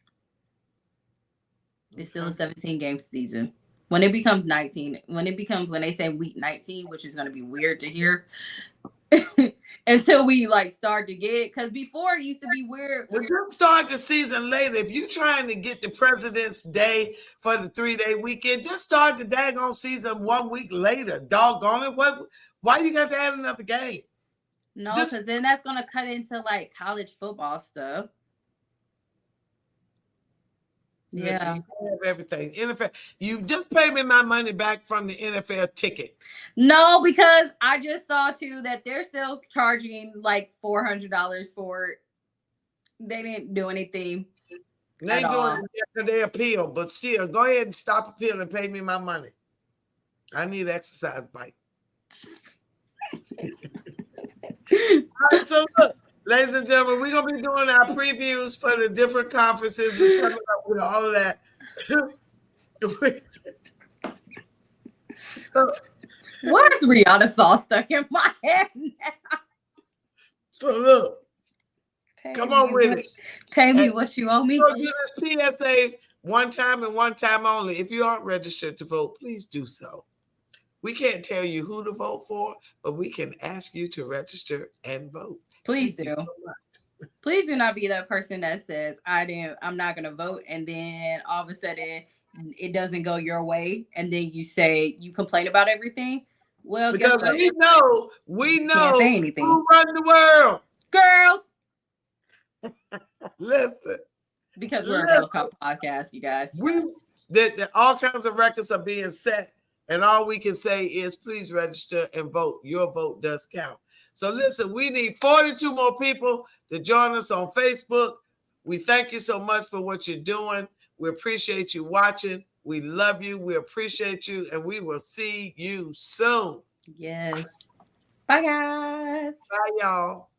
S2: It's still a 17 game season. When it becomes 19, when they say week 19, which is going to be weird to hear until we start to get, because before it used to be weird.
S1: Well, just start the season later. If you're trying to get the President's Day for the 3-day weekend, just start the daggone season 1 week later. Doggone it. Why you got to add another game?
S2: No, because then that's going to cut into college football stuff.
S1: Listen, you have everything. NFL, you just pay me my money back from the NFL ticket.
S2: No, because I just saw too that they're still charging $400 for it. They didn't do anything.
S1: They doing it after they appeal, but still, go ahead and stop appealing and pay me my money. I need exercise bike. All right, so look, ladies and gentlemen, we're going to be doing our previews for the different conferences. We're coming up with all of that. So,
S2: why is Rihanna sauce stuck in my head now?
S1: So look, come on with it.
S2: Pay me what you owe me.
S1: We'll do this PSA one time and one time only. If you aren't registered to vote, please do so. We can't tell you who to vote for, but we can ask you to register and vote.
S2: Please do. Please do not be that person that says, I'm not going to vote. And then all of a sudden it doesn't go your way. And then you complain about everything. Well,
S1: because we know
S2: can't say anything.
S1: Who run the world?
S2: Girls.
S1: Listen.
S2: Because we're a Girl Cup podcast, you guys.
S1: All kinds of records are being set. And all we can say is please register and vote. Your vote does count. So listen, we need 42 more people to join us on Facebook. We thank you so much for what you're doing. We appreciate you watching. We love you. We appreciate you. And we will see you soon.
S2: Yes. Bye, guys.
S1: Bye, y'all.